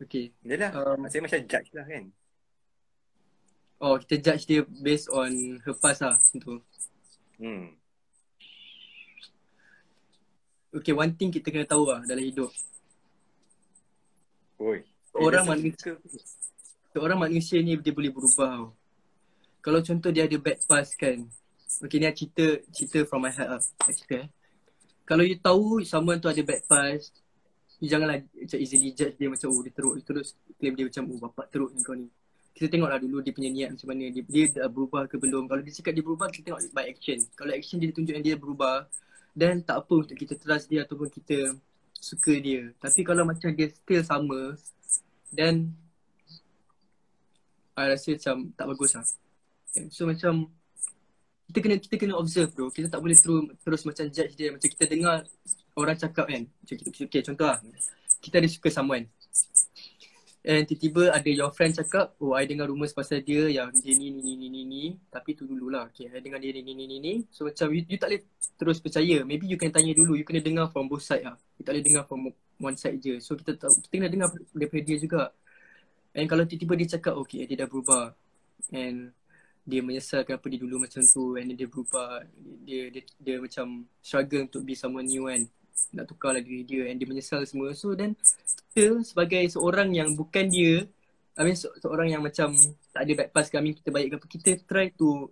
Okay. Yalah, maksudnya macam judge lah kan. Oh, kita judge dia based on her past lah. Tentu. Okay, one thing kita kena tahu lah dalam hidup. Oi. Seorang manusia ni dia boleh berubah tau. Kalau contoh dia ada bad past kan. Okay, ni cerita from my heart lah. Cerita Kalau you tahu someone tu ada bad past, you janganlah macam easily judge dia macam dia terus claim dia macam bapak teruk ni kau ni. Kita tengoklah dulu dia punya niat macam mana, dia dah berubah ke belum. Kalau dia cakap dia berubah, kita tengok by action. Kalau action dia tunjukkan dia berubah, then tak apa untuk kita trust dia ataupun kita suka dia. Tapi kalau macam dia still sama, then I rasa macam tak bagus lah. So macam kita kena observe bro. Kita tak boleh terus macam judge dia. Macam kita dengar orang cakap kan. Macam okay, contoh lah. Kita ada suka someone. And tiba-tiba ada your friend cakap, oh I dengar rumours pasal dia yang dia ni. Tapi tu dululah. Okay, I dengar dia ni. So macam you tak boleh terus percaya. Maybe you kena tanya dulu. You kena dengar from both side lah. You tak boleh dengar from one side je. So kita kena dengar daripada dia juga. And kalau tiba-tiba dia cakap, okay dia dah berubah. And dia menyesal kenapa dia dulu macam tu. And dia berubah. Dia macam struggle untuk be someone new kan. Nak tukar lah diri dia. And dia menyesal semua. So then kita sebagai seorang yang bukan dia, I mean seorang yang macam tak ada bad past ke, I mean kita baik ke apa, kita try to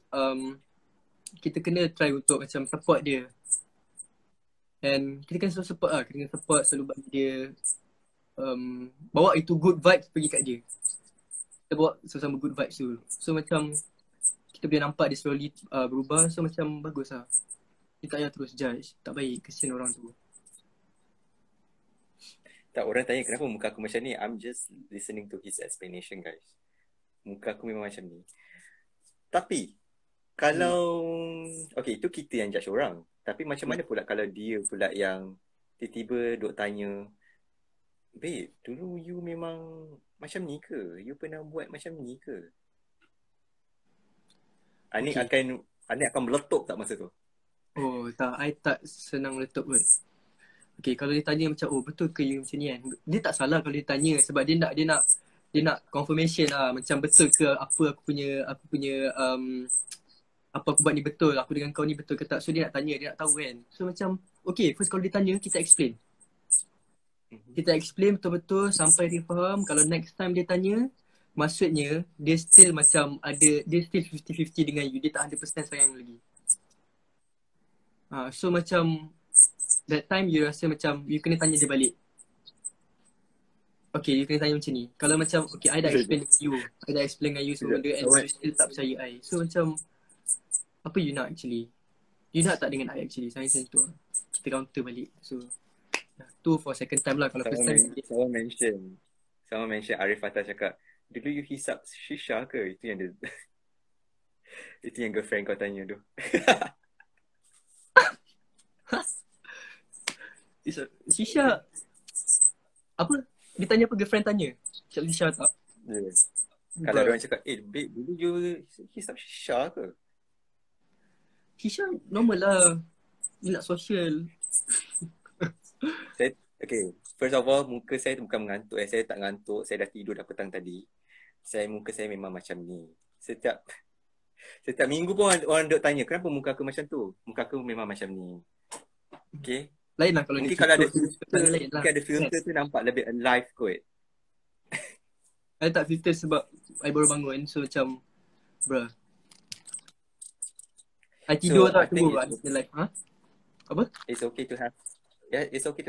kita kena try untuk macam support dia. And kita kena selalu support lah. Kita kena support, selalu bagi dia bawa itu good vibes pergi kat dia. Kita bawa sama-sama good vibes tu. So macam kita boleh nampak dia slowly berubah. So macam bagus lah. Kita tak payah terus judge. Tak baik, kesian orang tu. Tak, orang tanya kenapa muka aku macam ni. I'm just listening to his explanation guys. Muka aku memang macam ni. Tapi kalau okay, itu kita yang judge orang. Tapi macam mana pula kalau dia pula yang tiba-tiba duk tanya, babe, dulu you memang macam ni ke? You pernah buat macam ni ke? Anik akan meletup tak masa tu? Oh tak, I tak senang meletup pun. Okay, kalau dia tanya macam, oh betul ke you macam ni kan? Dia tak salah kalau dia tanya sebab dia nak confirmation lah. Macam betul ke apa aku punya apa aku buat ni betul, aku dengan kau ni betul ke tak. So dia nak tanya, dia nak tahu kan. So macam, okay, first kalau dia tanya, kita explain. Kita explain betul-betul sampai dia faham. Kalau next time dia tanya, maksudnya dia still macam dia still 50-50 dengan you. Dia tak 100% sayang lagi. So macam that time you rasa macam you kena tanya dia balik. Okay, you kena tanya macam ni. Kalau macam, okay, I dah explain dengan you. I dah explain dengan you semua benda and you still tak percaya I. So macam, apa you nak actually? You nak tak dengan I actually? Saya macam tu. Kita counter balik. So, tu for second time lah. Kalau first time. Someone mention Arif Fatah cakap, dulu you hisap shisha ke? Itu yang itu yang girlfriend kau tanya tu. Shisha apa? Dia tanya apa girlfriend tanya? Shisha tak? Yeah. Kalau orang cakap, babe, dulu you hisap shisha ke? Shisha normal lah. Dia nak social. Okay, first of all, muka saya tu bukan mengantuk. Saya tak ngantuk. Saya dah tidur dah petang tadi. Muka saya memang macam ni. Setiap minggu pun orang duk tanya, kenapa muka aku macam tu? Muka aku memang macam ni. Okay. Lain lah kalau mungkin kalau ada filter tu nampak lebih alive kot. I tak filter sebab I baru bangun. So macam I tidur tak tunggu kat live. Apa? It's okay to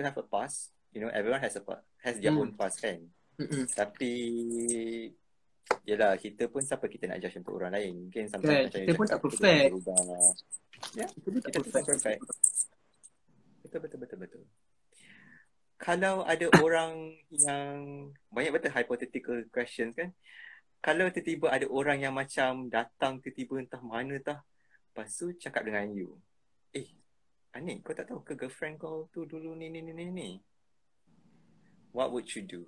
have a past. You know, everyone has their own past kan. Tapi yelah, kita pun siapa kita nak judge untuk orang lain. Mungkin sometimes kita pun tak perfect. Ya, kita pun tak perfect. Betul. Kalau ada orang yang banyak betul hypothetical questions kan. Kalau tiba-tiba ada orang yang macam datang tiba-tiba entah mana tah. Lepas tu cakap dengan you. Anik, kau tak tahu ke girlfriend kau tu dulu ni. What would you do?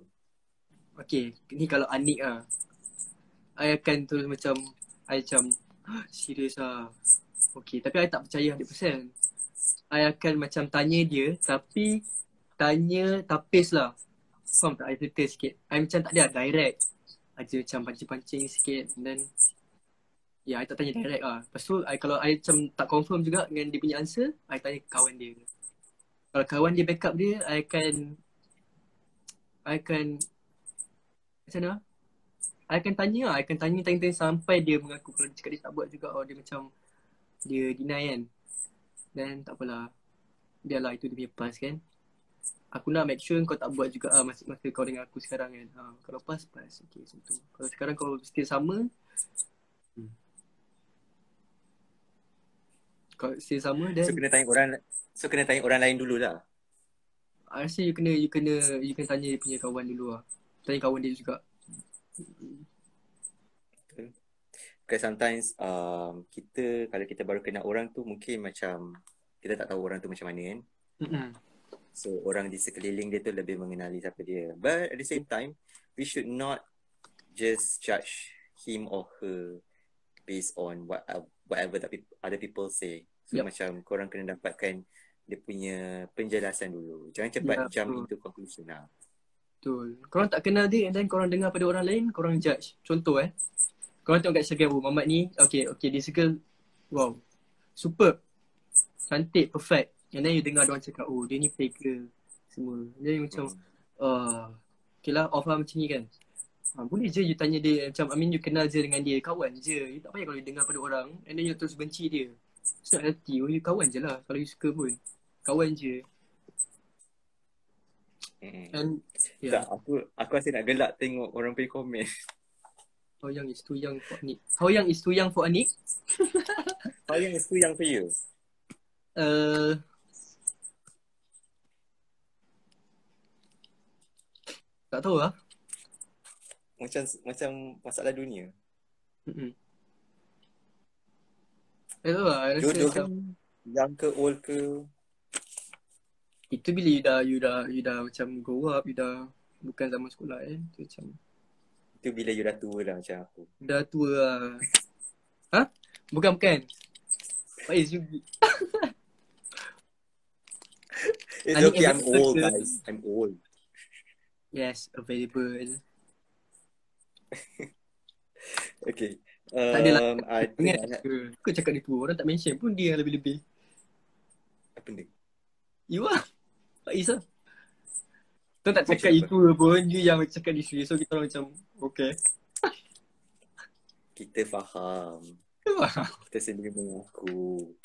Okay, ni kalau Anik lah. I akan terus macam, serius lah. Okay, tapi I tak percaya 100%. I akan macam tanya dia, tapi tanya tapis lah. Faham tak? I filter sikit. I macam tak ada direct. Ada macam pancing-pancing sikit. And then, I tak tanya direct lah. Lepas tu, kalau I macam tak confirm juga dengan dia punya answer, I tanya kawan dia. Kalau kawan dia backup dia, I akan macam mana? I akan tanya sampai dia mengaku. Kalau dia cakap dia tak buat juga, dia macam dia deny kan. Then tak apalah. Biarlah itu dia punya pass kan. Aku nak make sure kau tak buat juga masa kau dengan aku sekarang kan. Kalau pass. Okay, macam tu. Kalau sekarang kau still sama, kalau still sama then So kena tanya orang lain dululah. I rasa you kena tanya dia punya kawan dulu lah. Tanya kawan dia juga. Because sometimes kita kalau kita baru kenal orang tu mungkin macam kita tak tahu orang tu macam mana kan. So orang di sekeliling dia tu lebih mengenali siapa dia. But at the same time, we should not just judge him or her based on whatever that other people say. So macam korang kena dapatkan dia punya penjelasan dulu. Jangan cepat jump into conclusion lah. Betul. Korang tak kenal dia and then korang dengar pada orang lain, korang judge. Contoh korang tengok kat Instagram, Muhammad ni, okay, dia circle, wow, super, cantik, perfect. And then you dengar diorang cakap, dia ni playgirl semua. Then macam, okay lah, off lah macam ni kan. Boleh je you tanya dia, macam, you kenal je dengan dia, kawan je. You tak payah kalau you dengar pada orang, and then you terus benci dia. It's not healthy. You kawan je lah, kalau you suka pun. Kawan je. And, tak, aku rasa nak gelak tengok orang punya komen. How young is too young for Anik? How young is too young for Anik? How young is too young for you? Tak tahu lah. Macam masalah dunia. Tak tahu lah. Jodoh kan young ke old ke? Itu bila you dah macam grow up, you dah bukan zaman sekolah Itu macam itu bila you dah tua dah macam aku. Dah tua lah. Bukan. Faiz you It's okay, I'm old guys. I'm old. Yes, available. Okay. Tak adalah. Aku cakap dia tua, orang tak mention pun dia lebih-lebih. Apa ni? You lah. Faiz lah. Kau tak cakap itu pun, you yang cakap di sini. So kita orang macam, okay. Kita faham. Kita sendiri mengaku.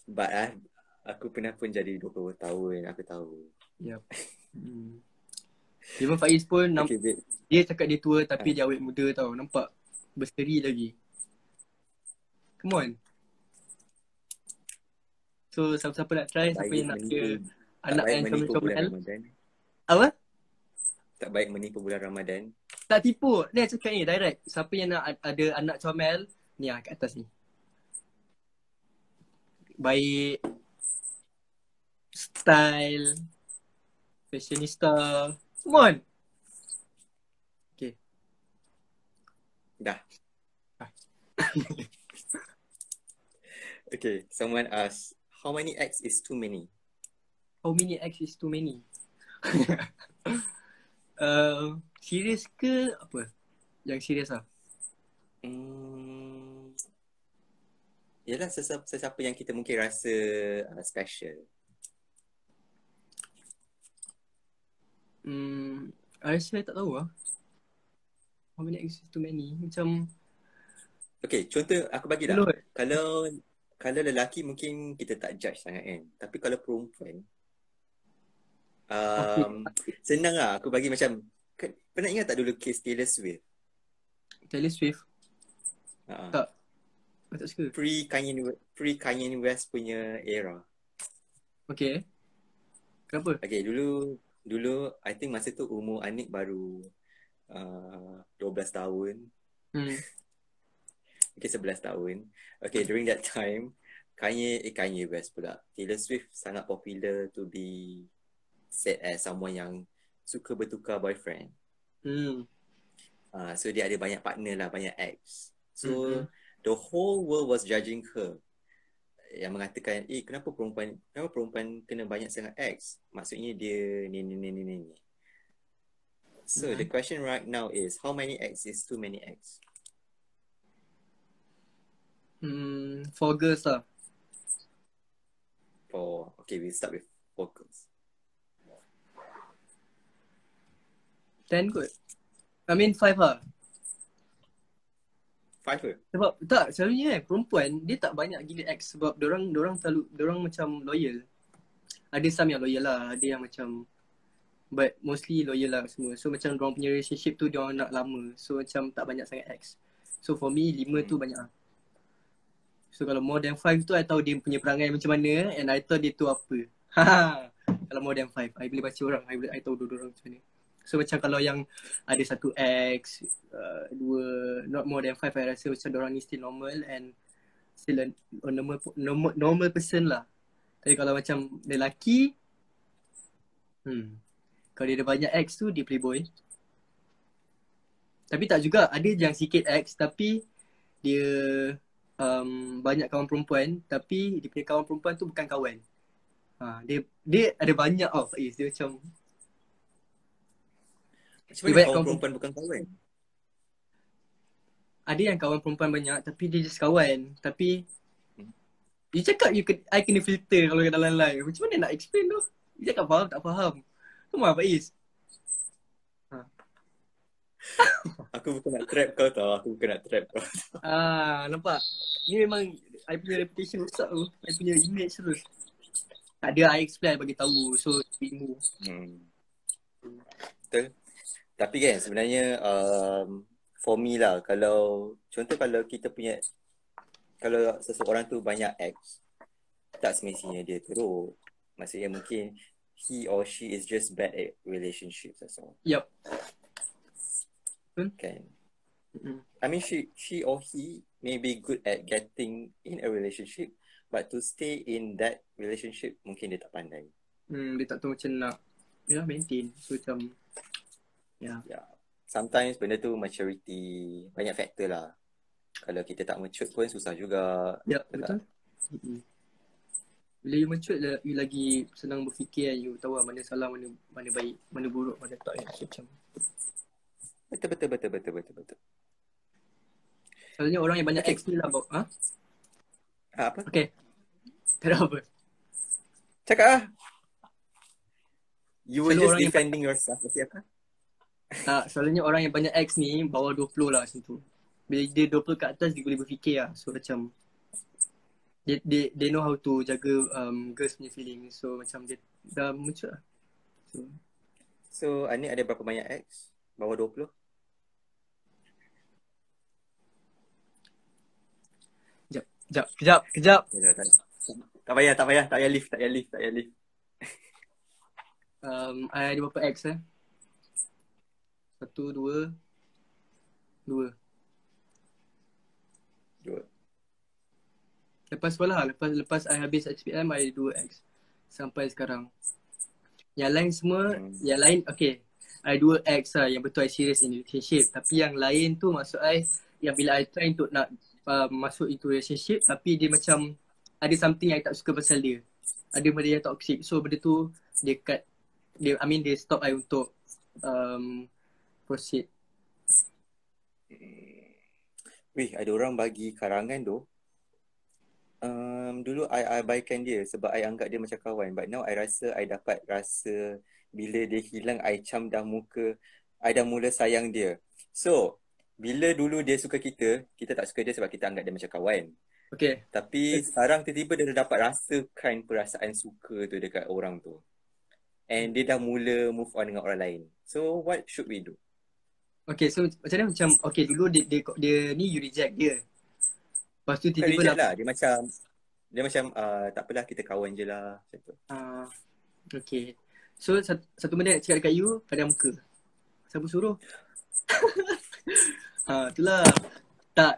But aku pernah pun jadi 20 tahun, aku tahu. Yep. Even Faiz pun, dia cakap dia tua tapi dia awet muda tau. Nampak berseri lagi. Come on. So siapa-siapa nak try, siapa yang nak ke anak yang comel. Apa? Tak baik menipu bulan Ramadan. Tak tipu. Ni cakap ni direct. Siapa yang nak ada anak comel, ni kat atas ni. Baik. Style. Fashionista. Come on. Okay. Dah. Okay, someone asked, how many X is too many? How many X is too many? Serius ke apa? Yang serius lah. Yalah sesiapa yang kita mungkin rasa special. I rasa tak tahu lah. How many X is too many? Macam okay, contoh aku bagi dah. Kalau lelaki mungkin kita tak judge sangat kan. Tapi kalau perempuan senang lah aku bagi macam, pernah ingat tak dulu case Taylor Swift? Taylor Swift? Tak. I tak suka. Pre Kanye West punya era. Okay. Kenapa? Okay, dulu I think masa tu umur Anik baru 12 tahun. Okay, 11 tahun. Okay, during that time, Kanye West pula. Taylor Swift sangat popular to be said as someone yang suka bertukar boyfriend. So dia ada banyak partner lah, banyak ex. So the whole world was judging her. Yang mengatakan, kenapa perempuan kena banyak sangat ex? Maksudnya dia ni. So the question right now is, how many ex is too many ex? For girls lah. Okay, we start with for girls. 10 kot. I mean 5 lah. 5 ke? Sebab tak, selalunya perempuan dia tak banyak gila ex sebab dorang macam loyal. Ada some yang loyal lah, ada yang macam, but mostly loyal lah semua. So macam dorang punya relationship tu dorang nak lama. So macam tak banyak sangat ex. So for me 5 tu banyak lah. So kalau more than 5 tu I tahu dia punya perangai macam mana and I tahu dia tu apa. Kalau more than 5 I boleh baca orang, I tahu dua orang macam mana. So macam kalau yang ada satu ex, dua, not more than 5, I rasa macam dorang ni still normal and still a normal person lah. Tapi kalau macam lelaki, kalau dia ada banyak ex tu, dia playboy. Tapi tak juga, ada yang sikit ex tapi dia banyak kawan perempuan, tapi dia punya kawan perempuan tu bukan kawan. Dia ada banyak Faiz, dia macam mana kawan perempuan bukan kawan? Ada yang kawan perempuan banyak tapi dia just kawan. Tapi dia cakap I kena filter kalau dalam live. Macam mana nak explain tu? Dia cakap faham tak faham. Come on Faiz. Aku bukan nak trap kau tau. Nampak? Ni memang I punya reputation rosak tu. I punya image terus. Tak ada, I explain, I bagi tahu. So, bingung. Betul. Tapi kan sebenarnya for me lah, kalau kita punya, kalau seseorang tu banyak ex, tak semestinya dia teruk. Maksudnya mungkin he or she is just bad at relationships that's all. Yup. Kan? I mean she or he may be good at getting in a relationship, but to stay in that relationship mungkin dia tak pandai. Dia tak tahu macam nak maintain. So macam Yeah. Sometimes benda tu maturity, banyak faktor lah. Kalau kita tak mature pun susah juga. Ya, betul. Bila you mature, you lagi senang berfikir kan. You tahu lah mana salah, mana baik, mana buruk, mana tak. So, macam Betul. Selalunya orang yang banyak ex ni lah Apa? Okay. Tak ada apa. Cakap lah. You were Selalu just defending yourself. Okay, apa? Selalunya orang yang banyak ex ni bawah 20 lah macam tu. Bila dia 20 ke atas, dia boleh berfikir lah. So macam they know how to jaga girls punya feeling. So macam dia dah mature lah. So Anik ada berapa banyak ex? Bawah 20? Kejap. Tak payah lift. I ada berapa ex Satu, dua. Lepas sekolah, lepas I habis HPM, I ada 2 ex sampai sekarang. Yang lain semua, okay, I 2 ex lah yang betul I serious in relationship. Tapi yang lain tu maksud I, yang bila I try untuk nak masuk into relationship, tapi dia macam ada something yang I tak suka pasal dia. Ada benda yang toxic. So benda tu dia cut, dia stop I untuk proceed. Ada orang bagi karangan tu. Dulu I abaikan dia sebab I anggap dia macam kawan. But now I dapat rasa bila dia hilang, I cam dah muka, I dah mula sayang dia. So bila dulu dia suka kita tak suka dia sebab kita anggap dia macam kawan. Okay. Tapi sekarang tiba-tiba dia dah dapat rasakan perasaan suka tu dekat orang tu. And dia dah mula move on dengan orang lain. So what should we do? Okay, so macam mana okay, dulu dia ni you reject dia. Lepas tu tiba-tiba lah. Dia macam Dia macam tak apalah kita kawan je lah macam tu. Okay. So satu benda nak cakap dekat you, pada muka. Siapa suruh? Itulah. Tak.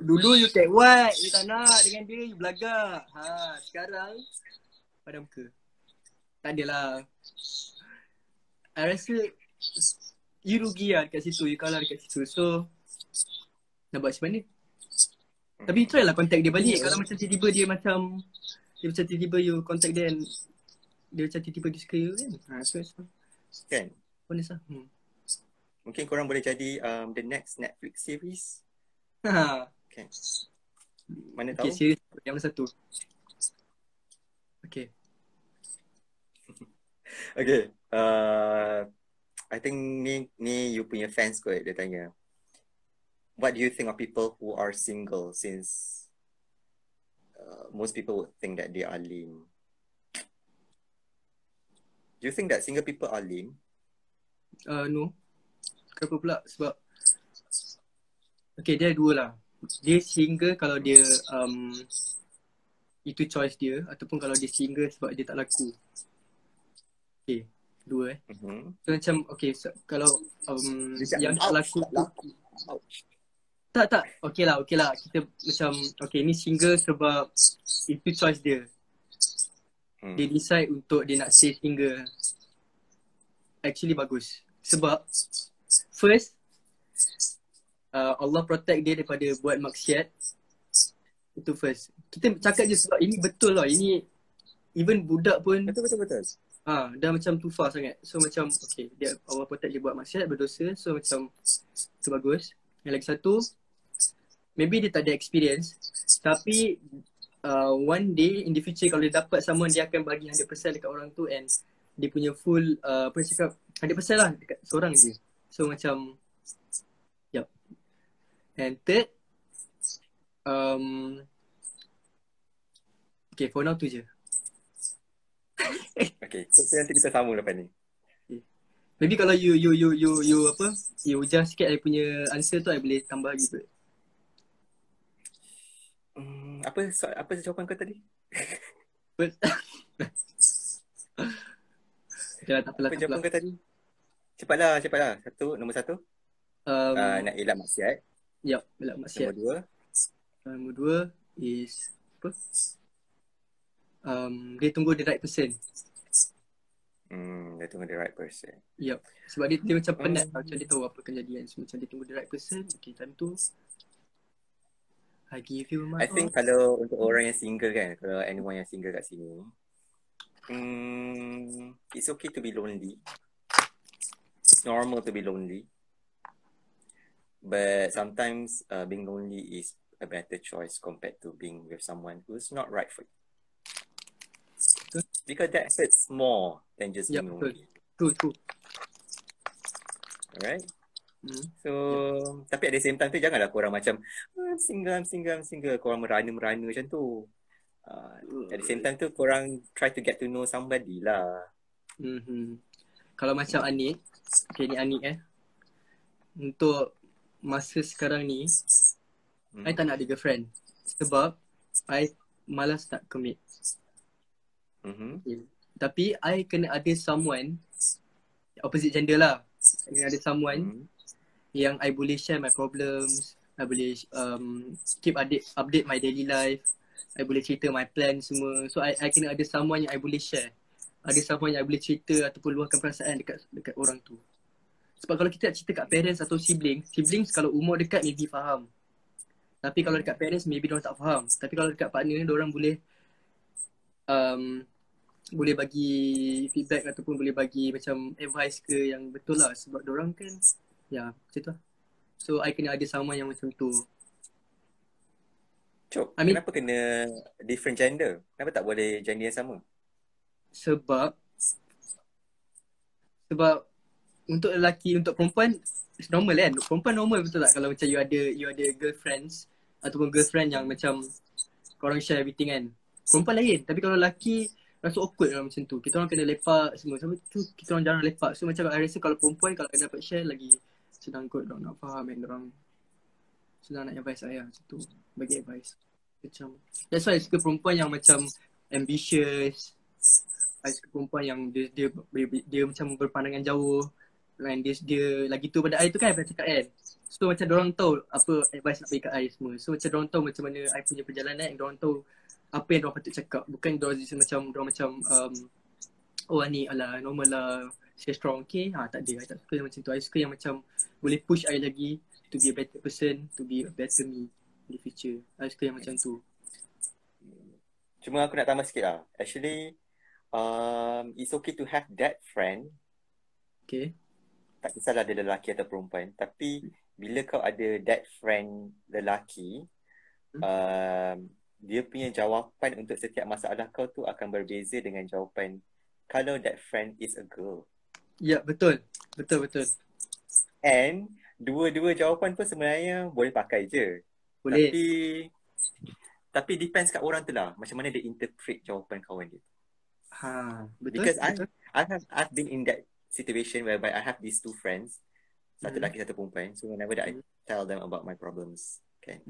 Dulu you take white, you tak nak dengan dia, you belagak. Sekarang pada muka. Tak adalah. I rasa you rugi lah dekat situ, you kalah dekat situ. So nak buat macam mana? Tapi try lah contact dia balik. Kalau macam tiba-tiba dia macam tiba-tiba you contact dia and dia macam tiba-tiba dia suka you kan. So Kan? honest lah. Mungkin korang boleh jadi the next Netflix series. Kan? Mana tahu? Okay, serius. Yang mana satu? Okay. Okay. I think ni you punya fans kot, dia tanya. What do you think of people who are single, since most people would think that they are lame? Do you think that single people are lame? No. Kenapa pula? Sebab okay, dia dua lah. Dia single kalau dia itu choice dia, ataupun kalau dia single sebab dia tak laku. Okay, dua So macam okay, so, kalau yang tak laku. Tak. Okay lah. Kita macam okay, ni single sebab itu choice dia. Dia decide untuk dia nak stay single. Actually bagus. Sebab first Allah protect dia daripada buat maksiat. Itu first. Kita cakap je sebab ini betul lah. Ini even budak pun Betul. dah macam too far sangat. So macam okay, dia Allah protect dia buat maksiat, berdosa. So macam itu bagus. Yang lagi satu, maybe dia tak ada experience, tapi one day in the future kalau dia dapat someone, dia akan bagi 100% dekat orang tu, and dia punya full apa dia cakap 100% lah dekat seorang je. So macam yup. And third, okay, for now tu je. Okay, so nanti kita sambung lepas ni. Maybe kalau you apa, you ujar sikit I punya answer tu, I boleh tambah lagi kot. Apa jawapan kau tadi? Tak apalah. Apa jawapan kau tadi? Cepatlah. Nombor satu. Nak elak maksiat. Yup, elak maksiat. Nombor dua is apa? Dia tunggu the right person. Dia tunggu the right person. Yup. Sebab dia macam penat macam dia tahu apa kejadian. So macam dia tunggu the right person. Okay, time tu I give you my I think kalau untuk orang yang single kan, kalau anyone yang single kat sini, it's okay to be lonely. It's normal to be lonely. But sometimes being lonely is a better choice compared to being with someone who's not right for you. Because that hurts more than just being lonely. True. Alright? So, tapi at the same time tu janganlah korang macam I'm single. Korang merana-merana macam tu. At the same time tu korang try to get to know somebody lah. Kalau macam Anik, okay, ni Anik untuk masa sekarang ni, I tak nak ada girlfriend. Sebab I malas nak commit. Tapi I kena ada someone opposite gender lah. I kena ada someone yang I boleh share my problems, I boleh keep update my daily life, I boleh cerita my plan semua. So I kena ada someone yang I boleh share, ada someone yang I boleh cerita ataupun luahkan perasaan dekat orang tu. Sebab kalau kita nak cerita kat parents atau siblings kalau umur dekat maybe faham. Tapi kalau dekat parents maybe diorang tak faham. Tapi kalau dekat partner ni diorang boleh bagi feedback ataupun boleh bagi macam advice ke yang betul lah. Sebab diorang kan macam tu lah. So I kena ada someone yang macam tu. Cuk, kenapa kena different gender? Kenapa tak boleh gender yang sama? Sebab untuk lelaki, untuk perempuan normal kan? Perempuan normal betul tak kalau macam you ada girlfriends ataupun girlfriend yang macam korang share everything kan? Perempuan lain. Tapi kalau lelaki rasa awkward lah macam tu. Kita orang kena lepak semua. Sampai tu kita orang jarang lepak. So macam I rasa kalau perempuan kalau dapat share lagi senang kot, dorang nak faham kan dorang. Senang nak advice I lah macam tu. Bagi advice. Macam, that's why I suka perempuan yang macam ambitious. I suka perempuan yang dia macam berpandangan jauh. Dan dia lagi tu pada I tu kan, I cakap kan. So macam diorang tahu apa advice nak bagi kat I semua. So macam diorang tahu macam mana I punya perjalanan. Diorang tahu apa yang diorang patut cakap. Bukan diorang macam oh ni alah normal lah, stay strong, okay. Tak ada. I tak suka yang macam tu. I suka yang macam boleh push I lagi to be a better person, to be a better me in the future. I suka yang macam tu. Cuma aku nak tambah sikit lah. Actually, it's okay to have that friend. Okay. Tak kisahlah dia lelaki atau perempuan. Tapi bila kau ada that friend lelaki, dia punya jawapan untuk setiap masalah kau tu akan berbeza dengan jawapan kalau that friend is a girl. Ya, betul. Betul. And dua-dua jawapan pun sebenarnya boleh pakai je. Boleh. Tapi depends kat orang tu lah. Macam mana dia interpret jawapan kawan dia. Betul. Because betul. I've been in that situation whereby I have these two friends. Satu lelaki, satu perempuan. So whenever that I tell them about my problems, okay,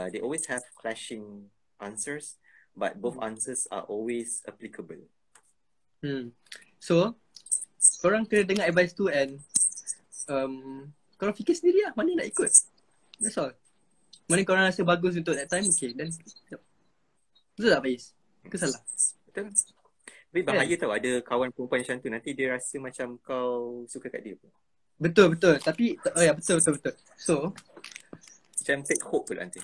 they always have clashing answers, but both answers are always applicable. So, korang kena dengar advice tu and korang fikir sendiri lah mana nak ikut. That's all. Mana korang rasa bagus untuk that time, okay, then betul tak Faiz? Ke salah? Betul. Tapi bahaya tau ada kawan perempuan macam tu. Nanti dia rasa macam kau suka kat dia pun. Betul. Tapi, betul. So, macam take hope pula nanti.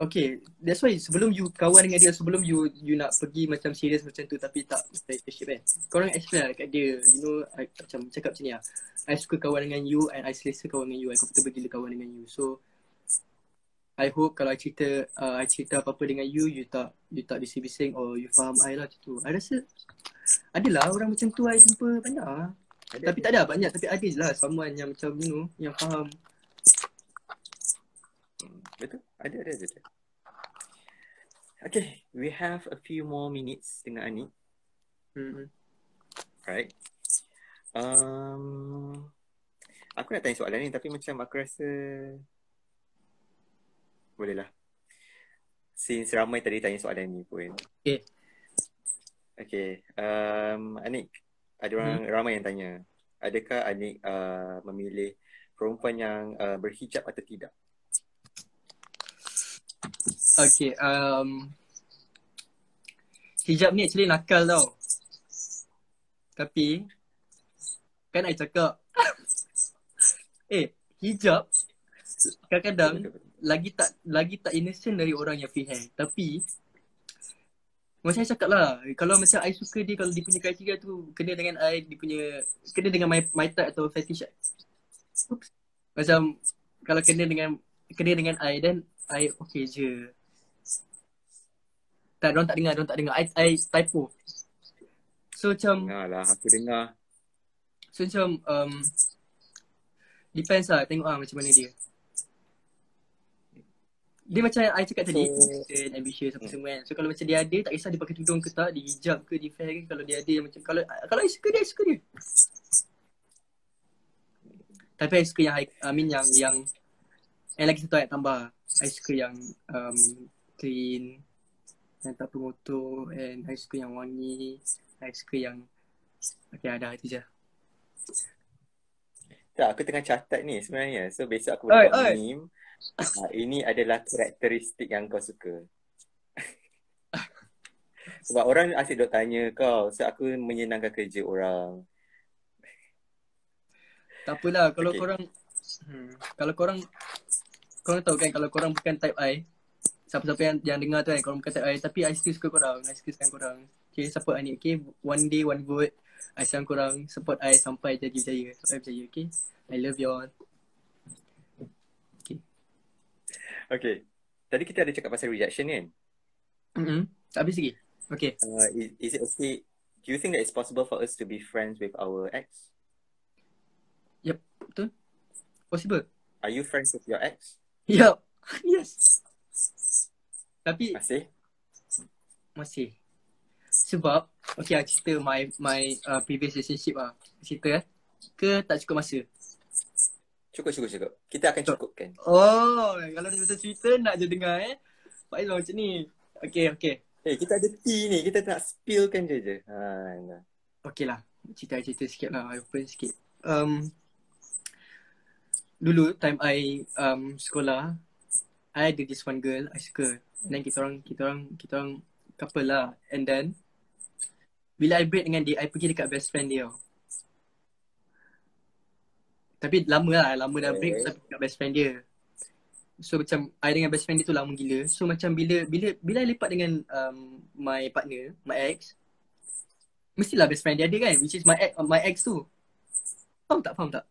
Okay, that's why sebelum you kawan dengan dia, sebelum you nak pergi macam serius macam tu tapi tak relationship kan, korang explain lah kat dia, you know, I macam cakap macam ni lah, I suka kawan dengan you and I selesa kawan dengan you, I comfortable gila kawan dengan you. So I hope kalau I cerita apa-apa dengan you tak bising-bising or you faham I lah macam tu. I rasa adalah orang macam tu I jumpa banyak lah. Tapi tak ada banyak, tapi ada je lah someone yang macam you know, yang faham. Betul? Ada. Okay, we have a few more minutes dengan Anik. Right. Aku nak tanya soalan ni tapi macam aku rasa boleh lah. Since ramai tadi tanya soalan ni pun. Okay. Anik, ada orang ramai yang tanya. Adakah Anik memilih perempuan yang berhijab atau tidak? Okay, hijab ni actually nakal tau. Tapi kan I cakap hijab kadang-kadang lagi tak innocent dari orang yang free hair. Tapi macam saya cakap lah, kalau macam I suka dia, kalau dia punya kriteria tu kena dengan I, kena dengan my type atau fetish. Macam kalau kena dengan I, then I okay je. Tak, diorang tak dengar. I typo. So macam Dengar lah, aku dengar. So macam depends lah, tengok lah macam mana dia. Dia macam I cakap tadi, ambitious apa semua kan. So kalau macam dia ada, tak kisah dia pakai tudung ke tak, dia hijab ke, dia fair ke, kalau dia ada yang macam, kalau I suka dia, I suka dia. Tapi I suka yang lagi satu ayat tambah. I suka yang clean, yang tak pengotor, and I suka yang wangi, I suka yang okay, ada itu je. Tak, aku tengah catat ni sebenarnya. So besok aku boleh buat meme. Ini adalah karakteristik yang kau suka. Sebab orang asyik duk tanya kau, so aku menyenangkan kerja orang. Tak apalah, kalau korang tahu kan, kalau korang bukan type I, siapa-siapa yang dengar tu kan, korang bukan type I, tapi I still suka korang, I still sayang korang. Okay, support I ni, okay, one day, one vote, I sayang korang, support I sampai jadi berjaya, okay, I love you all. Okay, tadi kita ada cakap pasal rejection kan? Tak habis lagi? Okay. Is it okay, do you think that it's possible for us to be friends with our ex? Yep, betul. Possible. Are you friends with your ex? Yup. Yes. Tapi masih. Sebab okay, I cerita my previous relationship cerita ke tak cukup masa. Cukup. Kita akan cukupkan. Oh, kalau dia macam cerita nak je dengar Pak Aizwan macam ni. Okay. Kita ada tea ni. Kita nak spillkan je. Nah. Okay lah. Cerita sikit lah. I open sikit. Dulu time I sekolah, I ada this one girl I suka. And then kita orang couple lah. And then bila I break dengan dia, I pergi dekat best friend dia. Tapi lama dah break, tapi dekat best friend dia. So macam I dengan best friend dia tu lama gila. So macam bila I lepak dengan my partner, my ex, mestilah best friend dia ada kan, which is my ex tu. Faham tak?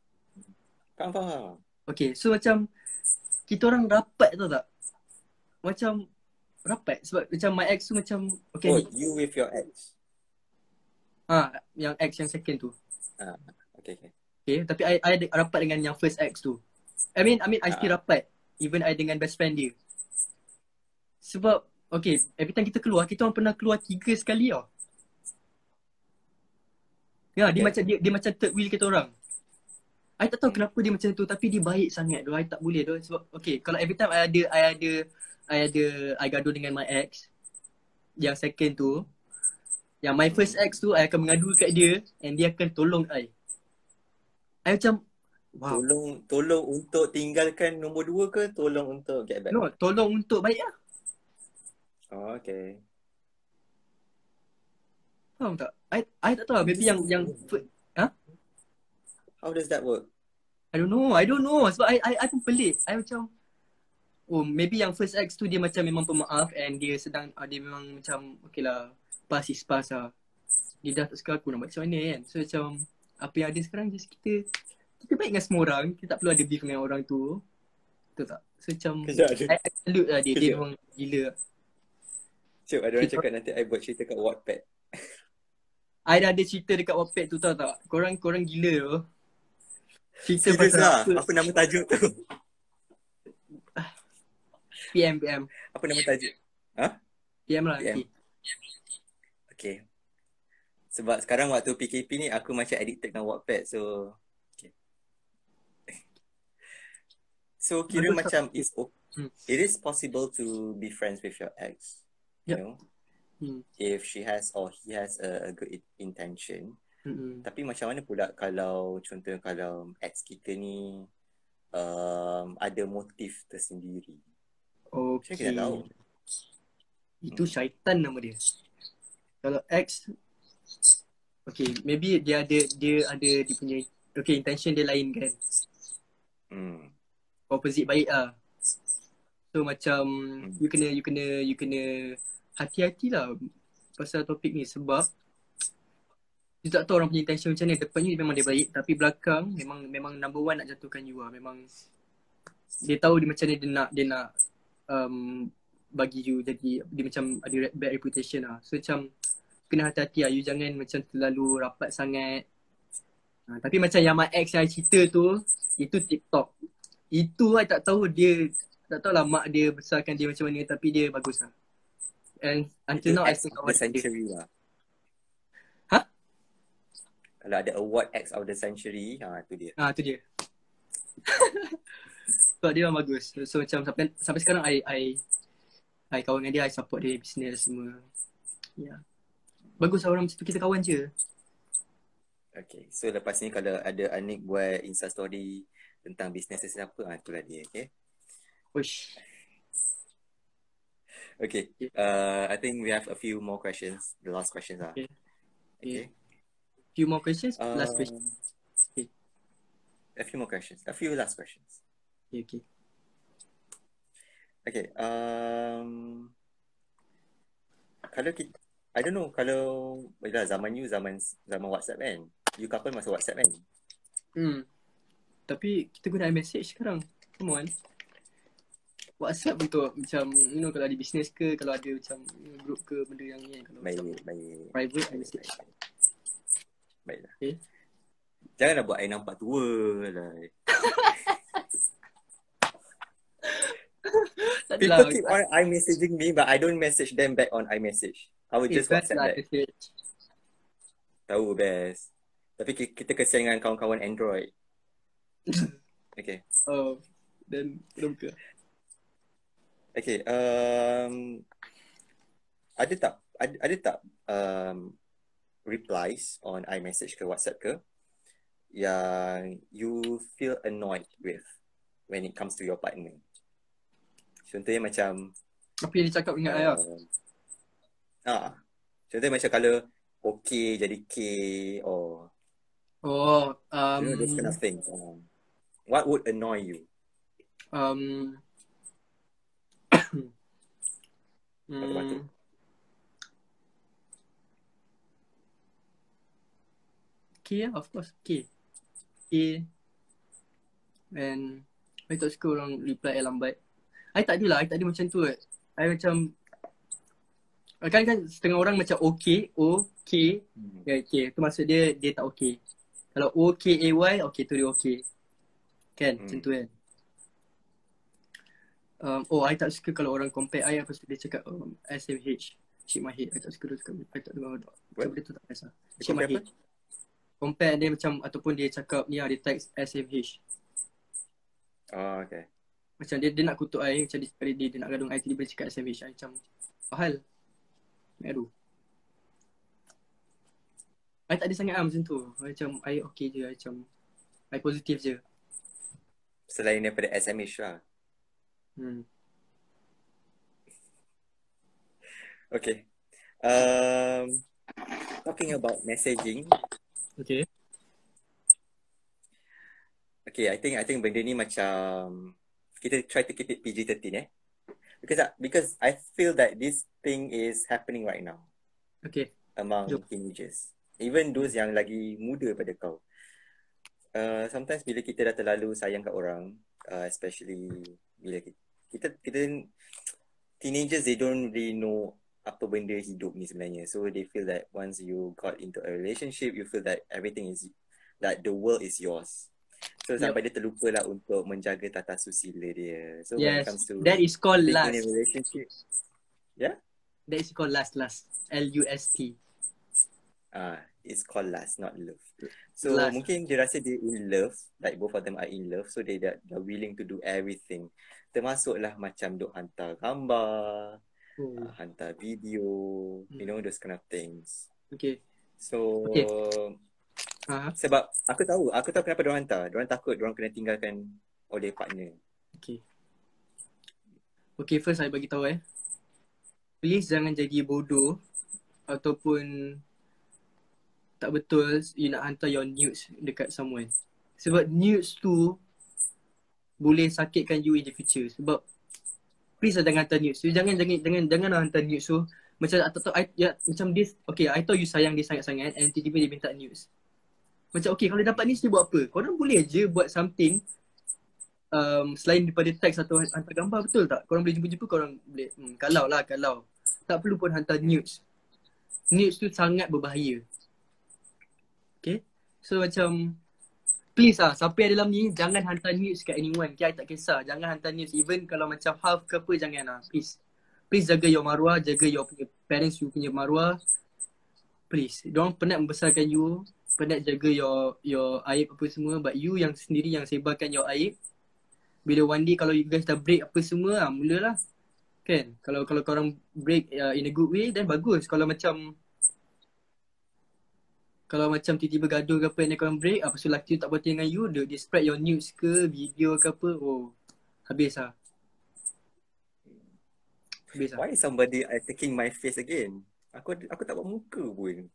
Faham. Okay, so macam kita orang rapat tau tak? Macam rapat sebab macam my ex tu macam okay. You with your ex? Yang ex yang second tu. Okay, tapi I ada rapat dengan yang first ex tu. I mean I still rapat even I dengan best friend dia. Sebab okay, every time kita keluar, kita orang pernah keluar 3 sekali tau. Ya, dia macam third wheel kita orang. I tak tahu kenapa dia macam tu, tapi dia baik sangat doh. I tak boleh doh sebab okay, kalau every time I gaduh dengan my ex yang second tu, yang my first ex tu, I akan mengadu kat dia and dia akan tolong I macam wow. Tolong untuk tinggalkan nombor 2 ke tolong untuk get back? No, tolong untuk baik lah. Oh, okay. Faham tak? I tak tahu lah. Maybe yang How does that work? I don't know. Sebab I pun pelik. I macam maybe yang first ex tu dia macam memang pemaaf and dia memang macam okay lah, pass is pass lah. Dia dah tak suka aku, nak buat macam mana kan. So macam apa yang ada sekarang just kita baik dengan semua orang. Kita tak perlu ada beef dengan orang tu. Betul tak? So macam I salute lah dia. Dia memang gila. Cik, ada orang cakap nanti I buat cerita kat Wattpad. I dah ada cerita dekat Wattpad tu, tahu tak? Korang gila tu. Cerita serius pasal lah? Apa nama tajuk tu? PM. Apa nama tajuk? PM lah. PM. Okay. Sebab sekarang waktu PKP ni aku macam addicted dengan Wattpad. So okay. So kira macam it is possible to be friends with your ex. You know? If she has or he has a good intention. Tapi macam mana pula kalau contohnya kalau ex kita ni ada motif tersendiri? Okay. Saya tak tahu. Itu syaitan nama dia. Kalau ex, okay, maybe dia ada dia punya intention dia lain kan. Opposite baik lah. So macam you kena hati-hatilah pasal topik ni sebab you tak tahu orang punya intention macam ni. Depannya memang dia baik tapi belakang memang number one nak jatuhkan you lah. Memang dia tahu dia macam ni dia nak bagi you jadi dia macam ada bad reputation lah. So macam kena hati-hati lah. You jangan macam terlalu rapat sangat. Tapi macam yang my ex yang cerita tu, itu TikTok. Itu I tak tahu dia, tak tahulah mak dia besarkan dia macam mana tapi dia bagus lah. And until now I still of the century lah. Kalau ada award X of the century, tu dia. Tu dia. Sebab dia memang bagus. So macam sampai sekarang I kawan dengan dia, I support dia business semua. Ya. Bagus lah orang macam tu, kita kawan je. Okay, so lepas ni kalau ada Anik buat Insta story tentang bisnes siapa, itulah dia, okay? Uish. Okay, I think we have a few more questions. The last questions lah. Okay. Few more questions? Last question. Okay. A few more questions. A few last questions. Okay. Okay. Kalau kita, I don't know, kalau zaman you zaman WhatsApp kan, you couple masa WhatsApp kan? Tapi kita guna iMessage sekarang. Come on. WhatsApp untuk macam kalau ada business ke, kalau ada macam group ke benda yang ni, kalau baik. Private iMessage. Baiklah. Okay. Janganlah buat I nampak tua lah. People keep on iMessaging me but I don't message them back on iMessage. I will just WhatsApp back. Tahu best. Tapi kita kesian dengan kawan-kawan Android. Okay. Dan kita buka. Okay. Ada tak replies on iMessage ke WhatsApp ke yang you feel annoyed with when it comes to your partner? Contohnya macam Apa yang dia cakap ingat saya? Contohnya macam kalau okay jadi K or you know those kind of things. What would annoy you? Batuk-batuk. K lah, of course. K. And I tak suka orang reply lambat. I tak adalah, I tak ada macam tu. I macam kan setengah orang macam okay, okay. Ya, okay. Tu maksud dia tak okay. Kalau OKAY, okay tu dia okay. Kan? Macam tu kan. I tak suka kalau orang compare I apa dia cakap SMH. Shake my head. I tak suka dia cakap. I tak dengar. Benda tu tak biasa. Shake my head. Compare dia macam ataupun dia cakap ni dia text SMH. Oh, okay. Macam dia nak kutuk I, macam dia nak gaduh I, tiba-tiba cakap SMH. I macam hal. Aduh. I tak ada sangat macam tu. Macam I okay je, macam I positif je. Selain daripada SMH lah. Okay. Talking about messaging. Okay. Okay, I think benda ni macam kita try to keep it PG-13 because I feel that this thing is happening right now. Okay. Among teenagers. Even those yang lagi muda pada kau. Sometimes bila kita dah terlalu sayang kat orang, especially bila kita teenagers, they don't really know apa benda hidup ni sebenarnya. So they feel that once you got into a relationship, you feel that everything is, that the world is yours. So sampai dia terlupa lah untuk menjaga tata susila dia. So when it comes to that is called being lust. in a relationship, that is called lust. LUST. It's called lust, not love. So Lust. mungkin dia rasa dia in love, like both of them are in love, so they're willing to do everything. Termasuklah macam duk hantar gambar, hantar video, you know, those kind of things. Okay. So sebab aku tahu kenapa diorang hantar. Diorang takut diorang kena tinggalkan oleh partner. Okay, first I bagi tahu please jangan jadi bodoh ataupun tak betul you nak hantar your nudes dekat someone. Sebab nudes tu boleh sakitkan you in the future. Sebab please lah jangan hantar nudes. So, jangan hantar nudes. So macam macam this, okay, I tahu you sayang dia sangat-sangat and tiba-tiba dia minta nudes. Macam okay, kalau dia dapat nudes dia buat apa? Korang boleh je buat something selain daripada teks atau hantar gambar, betul tak? Korang boleh jumpa-jumpa, korang boleh kalau tak perlu pun hantar nudes. Nudes tu sangat berbahaya. Okay, so macam please siapa yang dalam ni jangan hantar nudes kat anyone. Okay, I tak kisah, jangan hantar nudes. Even kalau macam half ke apa, jangan please jaga your maruah, jaga your punya parents, you punya maruah. Please, diorang penat membesarkan you, penat jaga your aib apa semua, but you yang sendiri yang sebarkan your aib. Bila one day kalau you guys dah break apa semua, mulalah. Kan? Kalau korang break in a good way, then bagus. Kalau macam tiba-tiba gaduh ke apa and korang break, apa so lelaki tu tak berhati dengan you, dia spread your news ke, video ke apa, habis lah. Why is somebody taking my face again? Aku tak buat muka pun.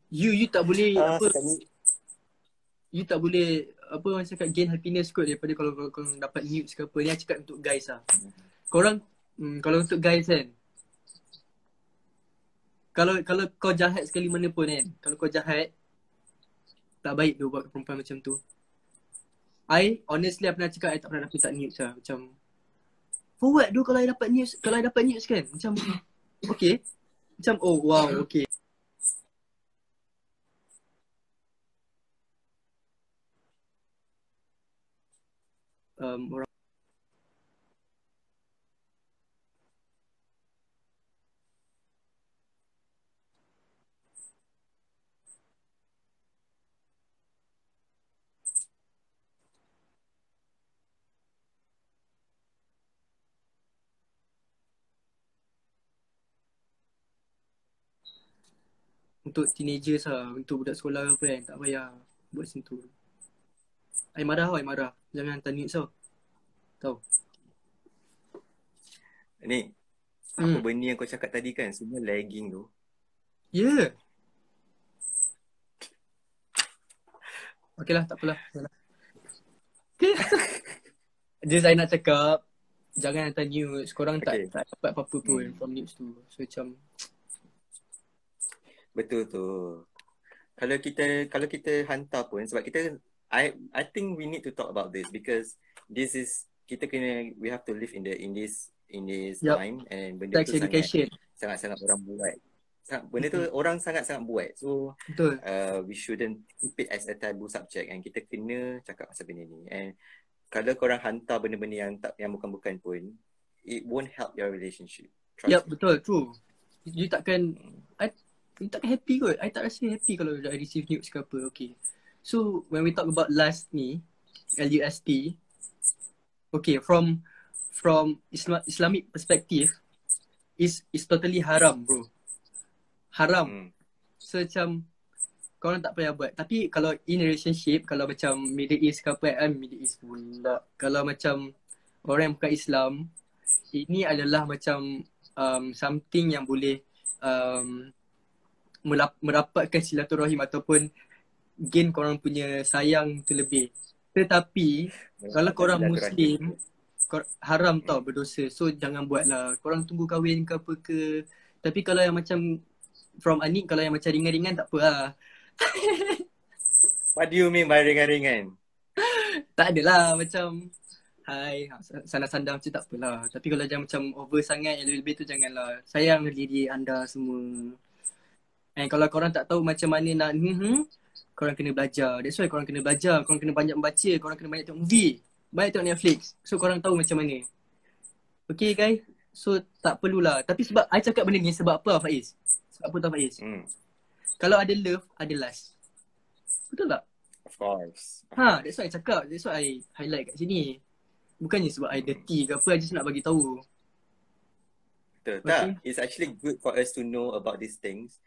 You tak boleh you tak boleh apa orang cakap gain happiness kot daripada kalau korang dapat news ke apa. Ni aku cakap untuk guys lah. Korang kalau untuk guys kan, kalau kau jahat sekali mana pun kan, kalau kau jahat, tak baik tu buat perempuan macam tu. Honestly I pernah cakap I tak pernah dapat news lah. Macam for what tu kalau I dapat news kan, macam okay, macam wow, okay. Orang untuk teenagers lah, untuk budak sekolah ke apa kan, tak payah buat macam tu. I marah. Jangan hantar nudes tau. Tahu. Ni, apa benda yang kau cakap tadi kan, semua lagging tu. Yeah. Okay lah, tak apalah. Okay. Just I nak cakap, jangan hantar nudes. Korang Okay. tak dapat apa-apa pun from nudes tu. So macam, Betul tu. Kalau kita hantar pun, sebab kita, I think we need to talk about this because this is, we have to live in this Yup. time, and benda sex tu education. sangat orang buat. Benda tu orang sangat buat. So Betul. we shouldn't keep it as a taboo subject, and kita kena cakap pasal benda ni. And kalau korang hantar benda-benda yang bukan-bukan pun, it won't help your relationship. Trust Yup, me. betul, true. You takkan happy kot. I tak rasa happy kalau I receive nudes ke apa. Okay. So when we talk about lust ni, LUST, okay, from Islamic perspective, is totally haram, bro. Haram. So macam korang tak payah buat. Tapi kalau in relationship, kalau macam Middle East ke apa, Middle East pula. Kalau macam orang yang bukan Islam, ini adalah macam something yang boleh merapatkan silaturahim ataupun gain korang punya sayang tu lebih. Tetapi kalau korang Muslim, haram tau, berdosa. So jangan buat lah. Korang tunggu kahwin ke apa ke. Tapi kalau yang macam from Anik, kalau yang macam ringan-ringan tak apa lah. What do you mean by ringan-ringan? Tak adalah macam hai, sandar-sandar macam tak apalah. Tapi kalau jangan macam over sangat, yang lebih-lebih tu janganlah. Sayang diri anda semua. And kalau korang tak tahu macam mana nak korang kena belajar. That's why korang kena belajar. Korang kena banyak membaca. Korang kena banyak tengok movie. Banyak tengok Netflix. So korang tahu macam mana. Okay guys? So tak perlulah. Tapi sebab I cakap benda ni sebab apa Faiz? Sebab apa tau Faiz? Kalau ada love, ada lust. Betul tak? Of course. That's why I cakap. That's why I highlight kat sini. Bukannya sebab I dirty ke apa. I just nak bagi tahu. Betul. Okay. Tak. It's actually good for us to know about these things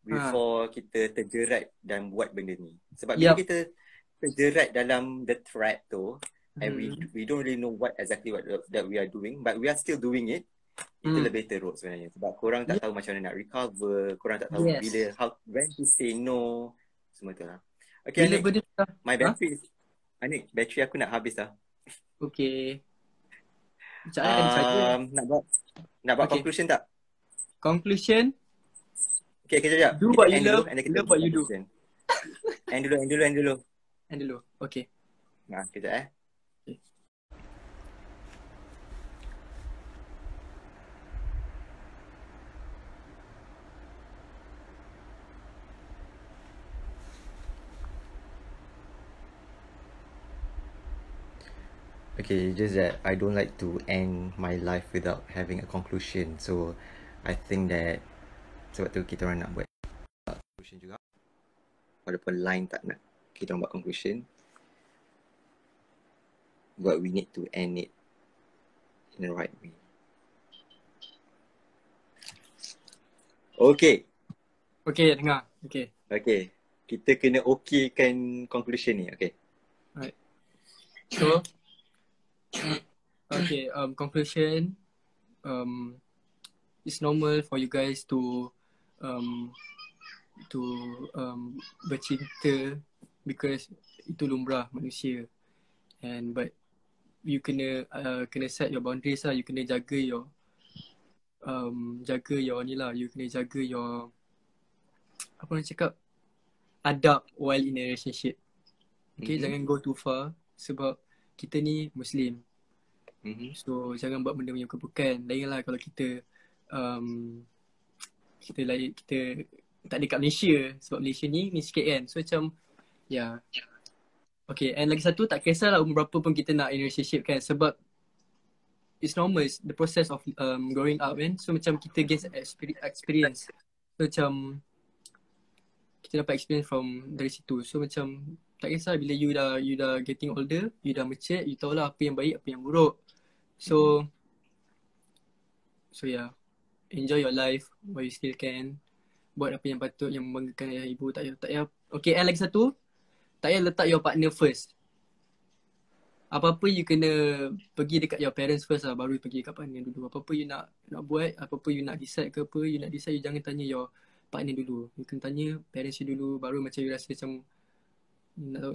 before kita terjerat dan buat benda ni. Sebab bila kita terjerat dalam the trap tu, and we don't really know what exactly that we are doing, but we are still doing it, itu lebih teruk sebenarnya. Sebab korang tak tahu macam mana nak recover, korang tak tahu when to say no, semua tu lah. Okay, Anik, my battery Anik, bateri aku nak habis dah. Okay. Nak buat conclusion tak? Conclusion? Okay, sekejap. Do what you love, love what you do. End dulu. Okay. Nah, kejap Okay, just that I don't like to end my life without having a conclusion. So, I think that sebab tu kita orang nak buat conclusion juga. Walaupun line tak nak kita orang buat conclusion, but we need to end it in the right way. Okay. Okay, dengar. Okay. Kita kena okeykan conclusion ni. Okay. Alright. So, okay, conclusion. It's normal for you guys to bercinta because itu lumrah manusia. But you kena set your boundaries lah. You kena jaga your ni lah. You kena jaga your apa nak cakap, adab while in a relationship. Okay, jangan go too far sebab kita ni Muslim. So jangan buat benda yang bukan. Lainlah kalau kita tak dekat Malaysia. Sebab Malaysia ni sikit kan. So macam okay, and lagi satu, tak kisahlah umur berapa pun kita nak in relationship kan. Sebab it's normal, it's the process of growing up kan. So macam kita gain experience. So macam kita dapat experience dari situ. So macam tak kisah bila you dah getting older, you dah mature, you tahulah apa yang baik, apa yang buruk. So enjoy your life while you still can. buat apa yang patut, yang membanggakan ayah ibu. Tak payah. Okay, and lagi satu, tak payah letak your partner first. Apa-apa you kena pergi dekat your parents first lah, baru pergi dekat partner dulu. Apa-apa you nak buat, apa-apa you nak decide ke apa, you nak decide, you jangan tanya your partner dulu. You kena tanya parents you dulu, baru macam you rasa macam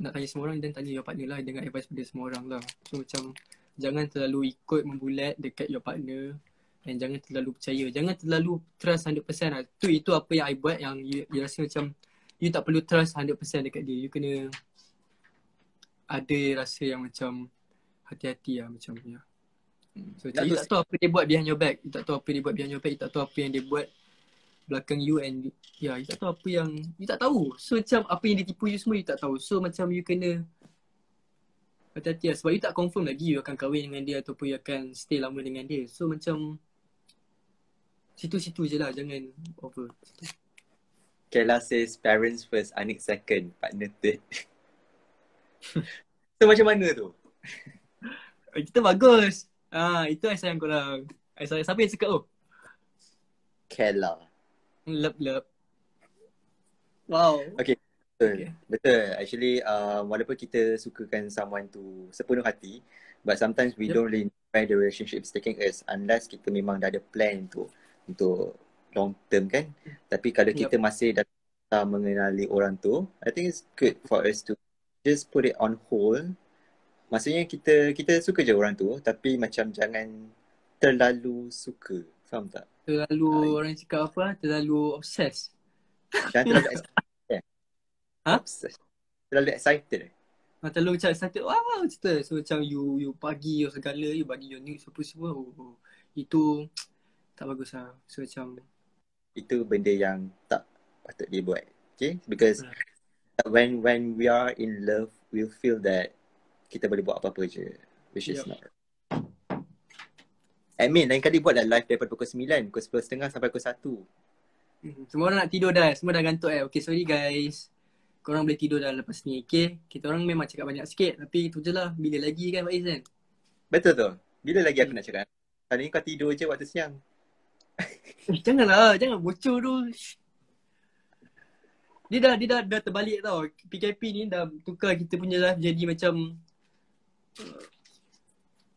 nak tanya semua orang, dan tanya your partner lah, dengar advice pada semua orang lah. So macam jangan terlalu ikut membulat dekat your partner, dan jangan terlalu percaya, jangan terlalu trust 100% lah. Itu apa yang I buat, yang you rasa macam you tak perlu trust 100% dekat dia. You kena ada rasa yang macam hati-hati lah macam ya. So you tak tahu apa dia buat behind your back. You tak tahu apa dia buat behind your back. You tak tahu apa yang dia buat belakang you, and you tak tahu apa yang you tak tahu. So macam apa yang dia tipu you semua you tak tahu. So macam you kena hati-hati lah, sebab you tak confirm lagi you akan kahwin dengan dia ataupun you akan stay lama dengan dia. So macam situ-situ je lah, jangan over. Kayla says parents first, anik second, partner third. So macam mana tu? Kita bagus. Itu I sayang korang. I sayang. Siapa yang cakap tu? Kayla. Lep. Wow. Okay. Betul. Actually, walaupun kita sukakan someone tu sepenuh hati, but sometimes we don't really know where the relationship is taking us unless kita memang dah ada plan untuk long term kan. Tapi kalau kita masih dah mengenali orang tu, I think it's good for us to just put it on hold. Maksudnya kita suka je orang tu, tapi macam jangan terlalu suka. Faham tak? Terlalu orang cakap apa? Terlalu obsessed. Jangan terlalu excited. Terlalu excited. Terlalu macam excited. Wow, cerita. So macam you pagi your segala, you bagi your news apa semua. Itu tak bagus lah. So macam itu benda yang tak patut dia buat. Okay? Because when we are in love, we'll feel that kita boleh buat apa-apa je. Which is not. Admin, lain kali buatlah live daripada pukul 9, pukul 10.30 sampai pukul 1. Semua orang nak tidur dah. Semua dah gantuk Okay, sorry guys. Korang boleh tidur dah lepas ni. Okay? Kita orang memang cakap banyak sikit. Tapi tu je lah. Bila lagi kan Faiz kan? Betul tu. Bila lagi aku nak cakap? Kali ni kau tidur je waktu siang. Janganlah. Jangan bocor tu. Dia dah terbalik tau. PKP ni dah tukar kita punya live jadi macam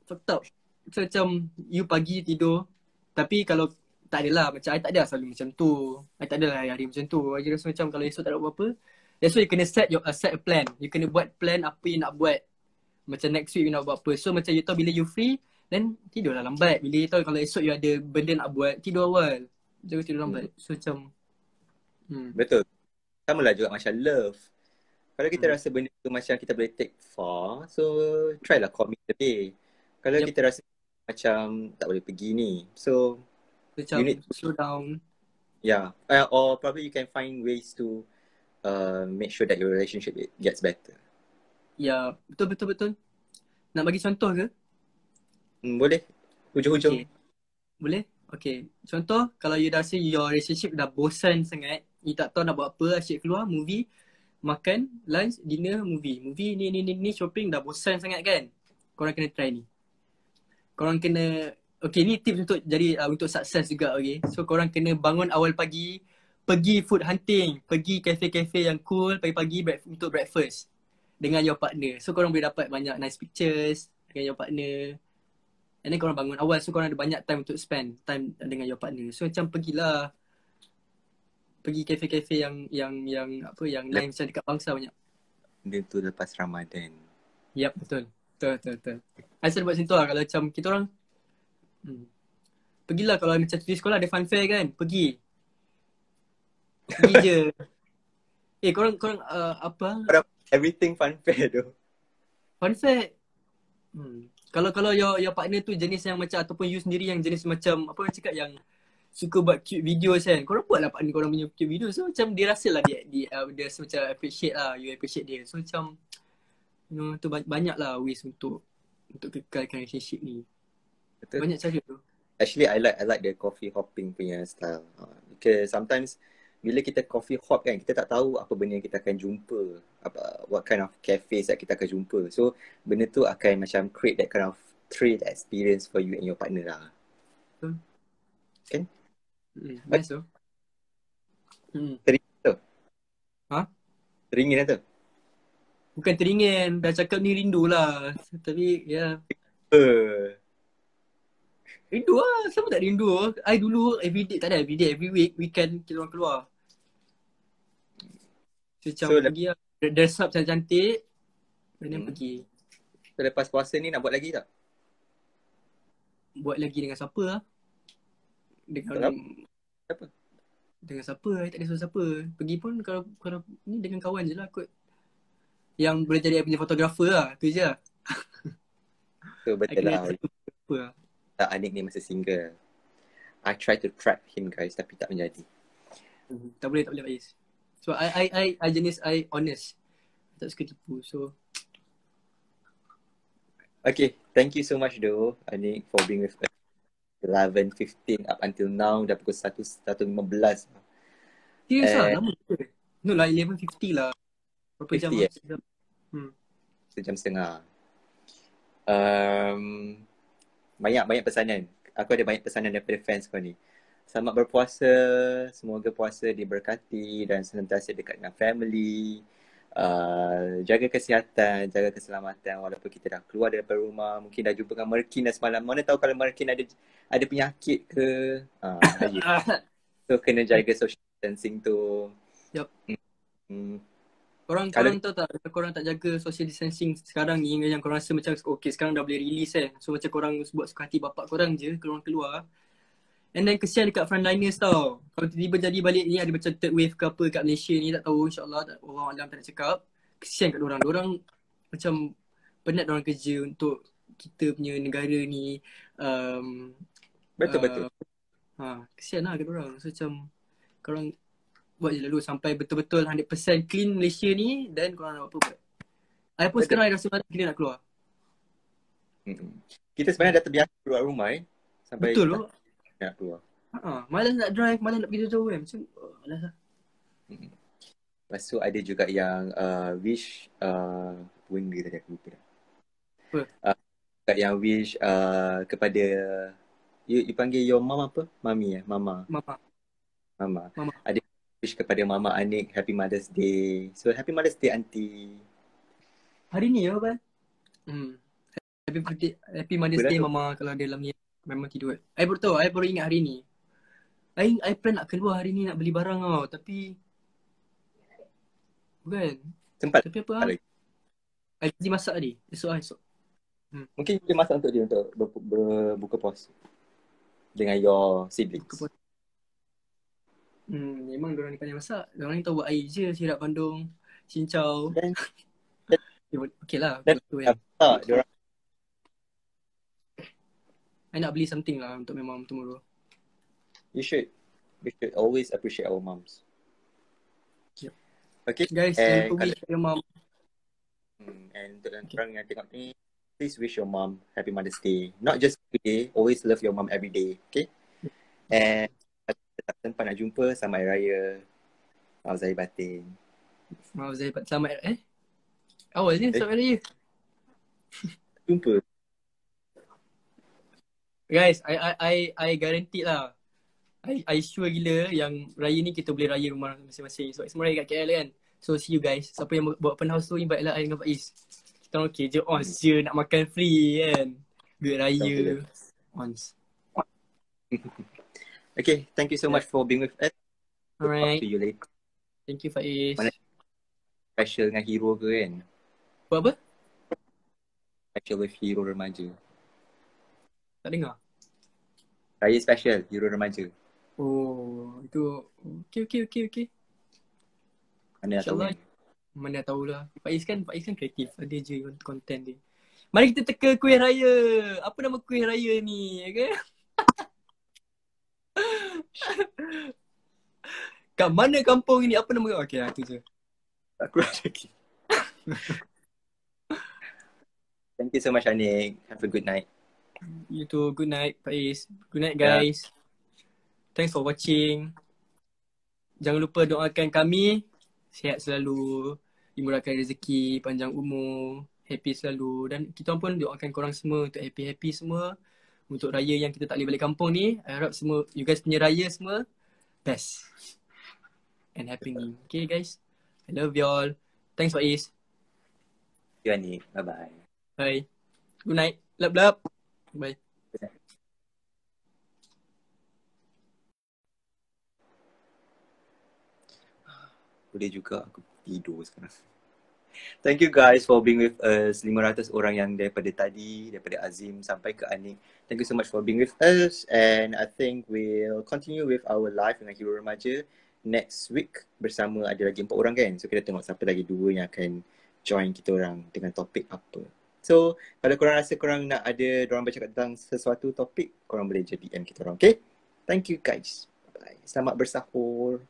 fucked up. So macam you pagi tidur, tapi kalau tak adalah, macam I tak ada selalu macam tu. I tak adalah hari macam tu. I rasa macam kalau esok tak ada apa-apa, that's why you kena set a plan. You kena buat plan apa you nak buat. Macam next week you nak buat apa. So macam you tahu bila you free, then tidurlah lambat. Bila you tahu kalau esok you ada benda nak buat, tidur awal. Jangan tidur lambat. So macam Betul. Sama lah juga macam love. Kalau kita rasa benda tu macam kita boleh take far, so try lah commit lebih. Kalau kita rasa macam tak boleh pergi ni, so macam you need to slow down. Yeah. Or probably you can find ways to make sure that your relationship gets better. Ya, betul. Nak bagi contoh ke? Boleh. Hujung-hujung. Okay. Boleh? Okay. Contoh, kalau you dah rasa your relationship dah bosan sangat, you tak tahu nak buat apa, asyik keluar, movie, makan, lunch, dinner, movie. Movie ni shopping dah bosan sangat kan? Korang kena try ni. Korang kena, okay ni tips untuk jadi untuk sukses juga, okay. So korang kena bangun awal pagi, pergi food hunting, pergi cafe-cafe yang cool pagi-pagi untuk breakfast dengan your partner. So korang boleh dapat banyak nice pictures dengan your partner. And then korang bangun awal, so korang ada banyak time untuk spend time dengan your partner. So macam pergilah, pergi kafe-kafe yang apa, yang lain macam dekat Bangsa banyak. Benda tu lepas Ramadan. Yap, betul. Asal buat macam tu lah. Kalau macam kita orang pergilah, kalau macam di sekolah ada fun fair kan, pergi je. Korang apa? Everything fun fair tu. Fun fair. Kalau your partner tu jenis yang macam, ataupun you sendiri yang jenis macam apa orang cakap, yang suka buat cute videos kan, korang buat lah partner korang punya cute video. So macam dia rasa lah dia macam appreciate lah, you appreciate dia. So macam tu banyak lah ways untuk kekalkan relationship ni. Betul. Banyak cara tu. Actually I like the coffee hopping punya style. Because sometimes bila kita coffee hop kan, kita tak tahu apa benda yang kita akan jumpa, what kind of cafes that kita akan jumpa. So benda tu akan macam create that kind of thrill experience for you and your partner lah. Kan? Nice tu. Teringin tu. Ha? Teringin tu. Bukan teringin. Dah cakap ni rindu lah. Tapi ya. Rindu lah. Siapa tak rindu? I dulu everyday, tak ada everyday, every week, weekend kita orang keluar. Macam So, pergi lah. Dress up cantik-cantik. Dan pergi. So, lepas puasa ni nak buat lagi tak? Buat lagi dengan siapa lah? Dengan Siapa? Dengan siapa? I tak ada suruh siapa. Pergi pun kalau ni dengan kawan je lah kot. Yang boleh jadi I punya fotografer lah. Tu je lah. So, betul lah. Apa lah. Tak, Anik ni masih single. I try to trap him guys, tapi tak menjadi. Tak boleh Faiz. So I jenis I honest. Tak suka tipu. So Okay, thank you so much though, Anik, for being with us. 11:15 up until now, dah pukul 1:15. serius lah, lama ke? No lah, 11:50 lah. Berapa jam 50, lah? Sejam setengah. Banyak pesanan. Aku ada banyak pesanan daripada fans kau ni. Selamat berpuasa. Semoga puasa diberkati dan sentiasa dekat dengan family. Jaga kesihatan, jaga keselamatan walaupun kita dah keluar daripada rumah. Mungkin dah jumpa dengan Merkin dah semalam. Mana tahu kalau Merkin ada penyakit ke. So kena jaga social distancing tu. Yup. Hmm. Korang tahu tak, korang tak jaga social distancing sekarang ni, yang korang rasa macam okay sekarang dah boleh release so macam korang buat suka hati bapak korang je, korang keluar. And then kesian dekat frontliners tau. Kalau tiba-tiba jadi balik ni ada macam third wave ke apa kat Malaysia ni, tak tahu, insyaAllah orang alam tak nak cakap. Kesian kat dorang. Dorang macam penat dorang kerja untuk kita punya negara ni. Betul. Kesian lah kat dorang. So macam korang buat je lalu sampai betul-betul 100% clean Malaysia ni, dan korang nak buat apa. I pun sekarang I rasa macam kita nak keluar. Kita sebenarnya dah terbiasa keluar rumah sampai betul loh. Nak keluar. Malas nak drive, malas nak pergi jauh-jauh kan. Macam malas lah. Lepas tu ada juga yang wish benda tadi aku lupa dah. Apa? Yang wish kepada you panggil your mom apa? Mami Mama. Ada wish kepada Mama Anik Happy Mother's Day. So Happy Mother's Day auntie. Hari ni ya Abang? Happy Mother's Day Mama. Kalau dia dalam ni memang tidur. I baru ingat hari ni. I plan nak keluar hari ni nak beli barang tau. Tapi bukan. Sempat. Tapi apa lah. I kerja masak tadi. Esok. Mungkin kita masak untuk dia untuk berbuka puasa dengan your siblings. Memang diorang ni pandai masak. Diorang ni tahu buat air je. Sirap bandung, cincau. Okay lah. Diorang I nak beli something lah untuk my mom tomorrow. You should always appreciate our moms. Yep. Okay guys, jangan lupa wish your mom. And untuk korang yang tengok ni, please wish your mom Happy Mother's Day. Not just today, always love your mom every day. Okay. And tak sempat nak jumpa, selamat Hari Raya. Maaf Zahir Batin. Selamat awal ni selamat Hari Raya. Jumpa. Guys, I guarantee lah. I sure gila yang raya ni kita boleh raya rumah masing-masing. So semua raya kat KL kan. So see you guys. Siapa yang buat open house tu, invite lah I dengan Faiz. Kita orang okay je je nak makan free kan. Duit raya. Ons. Okay, thank you so much for being with us. Alright. Talk to you later. Thank you Faiz. Mana special dengan hero ke kan? Buat apa? Special with hero remaja. Tak dengar. Raya special, hero remaja. Oh, itu okay. Mana nak tahu kan? Mana tahulah. Faiz kan kreatif. Ada je content dia. Mari kita teka kuih raya. Apa nama kuih raya ni? Okay? Kat mana kampung ini? Apa nama? Okay lah, tu je. Aku ada lagi. Thank you so much Anik. Have a good night. You too. Good night Faiz. Good night guys. Thanks for watching. Jangan lupa doakan kami sihat selalu, dimurahkan rezeki, panjang umur, happy selalu. Dan kita pun doakan korang semua untuk happy-happy semua. Untuk raya yang kita tak boleh balik kampung ni, I harap semua you guys punya raya semua best. and happy me. Okay guys, I love y'all. Thanks Faiz. You Anik. Bye-bye. Bye. Good night. Love. Bye. Boleh juga aku tidur sekarang. Thank you guys for being with us. 500 orang yang daripada tadi, daripada Azim sampai ke Anik. Thank you so much for being with us. And I think we'll continue with our live dengan Hero Remaja next week bersama ada lagi 4 orang kan. So kita tengok siapa lagi 2 yang akan join kita orang dengan topik apa. So kalau korang rasa korang nak ada dorang bercakap tentang sesuatu topik, korang boleh je DM kita orang. Okay? Thank you guys. Bye-bye. Selamat bersahur.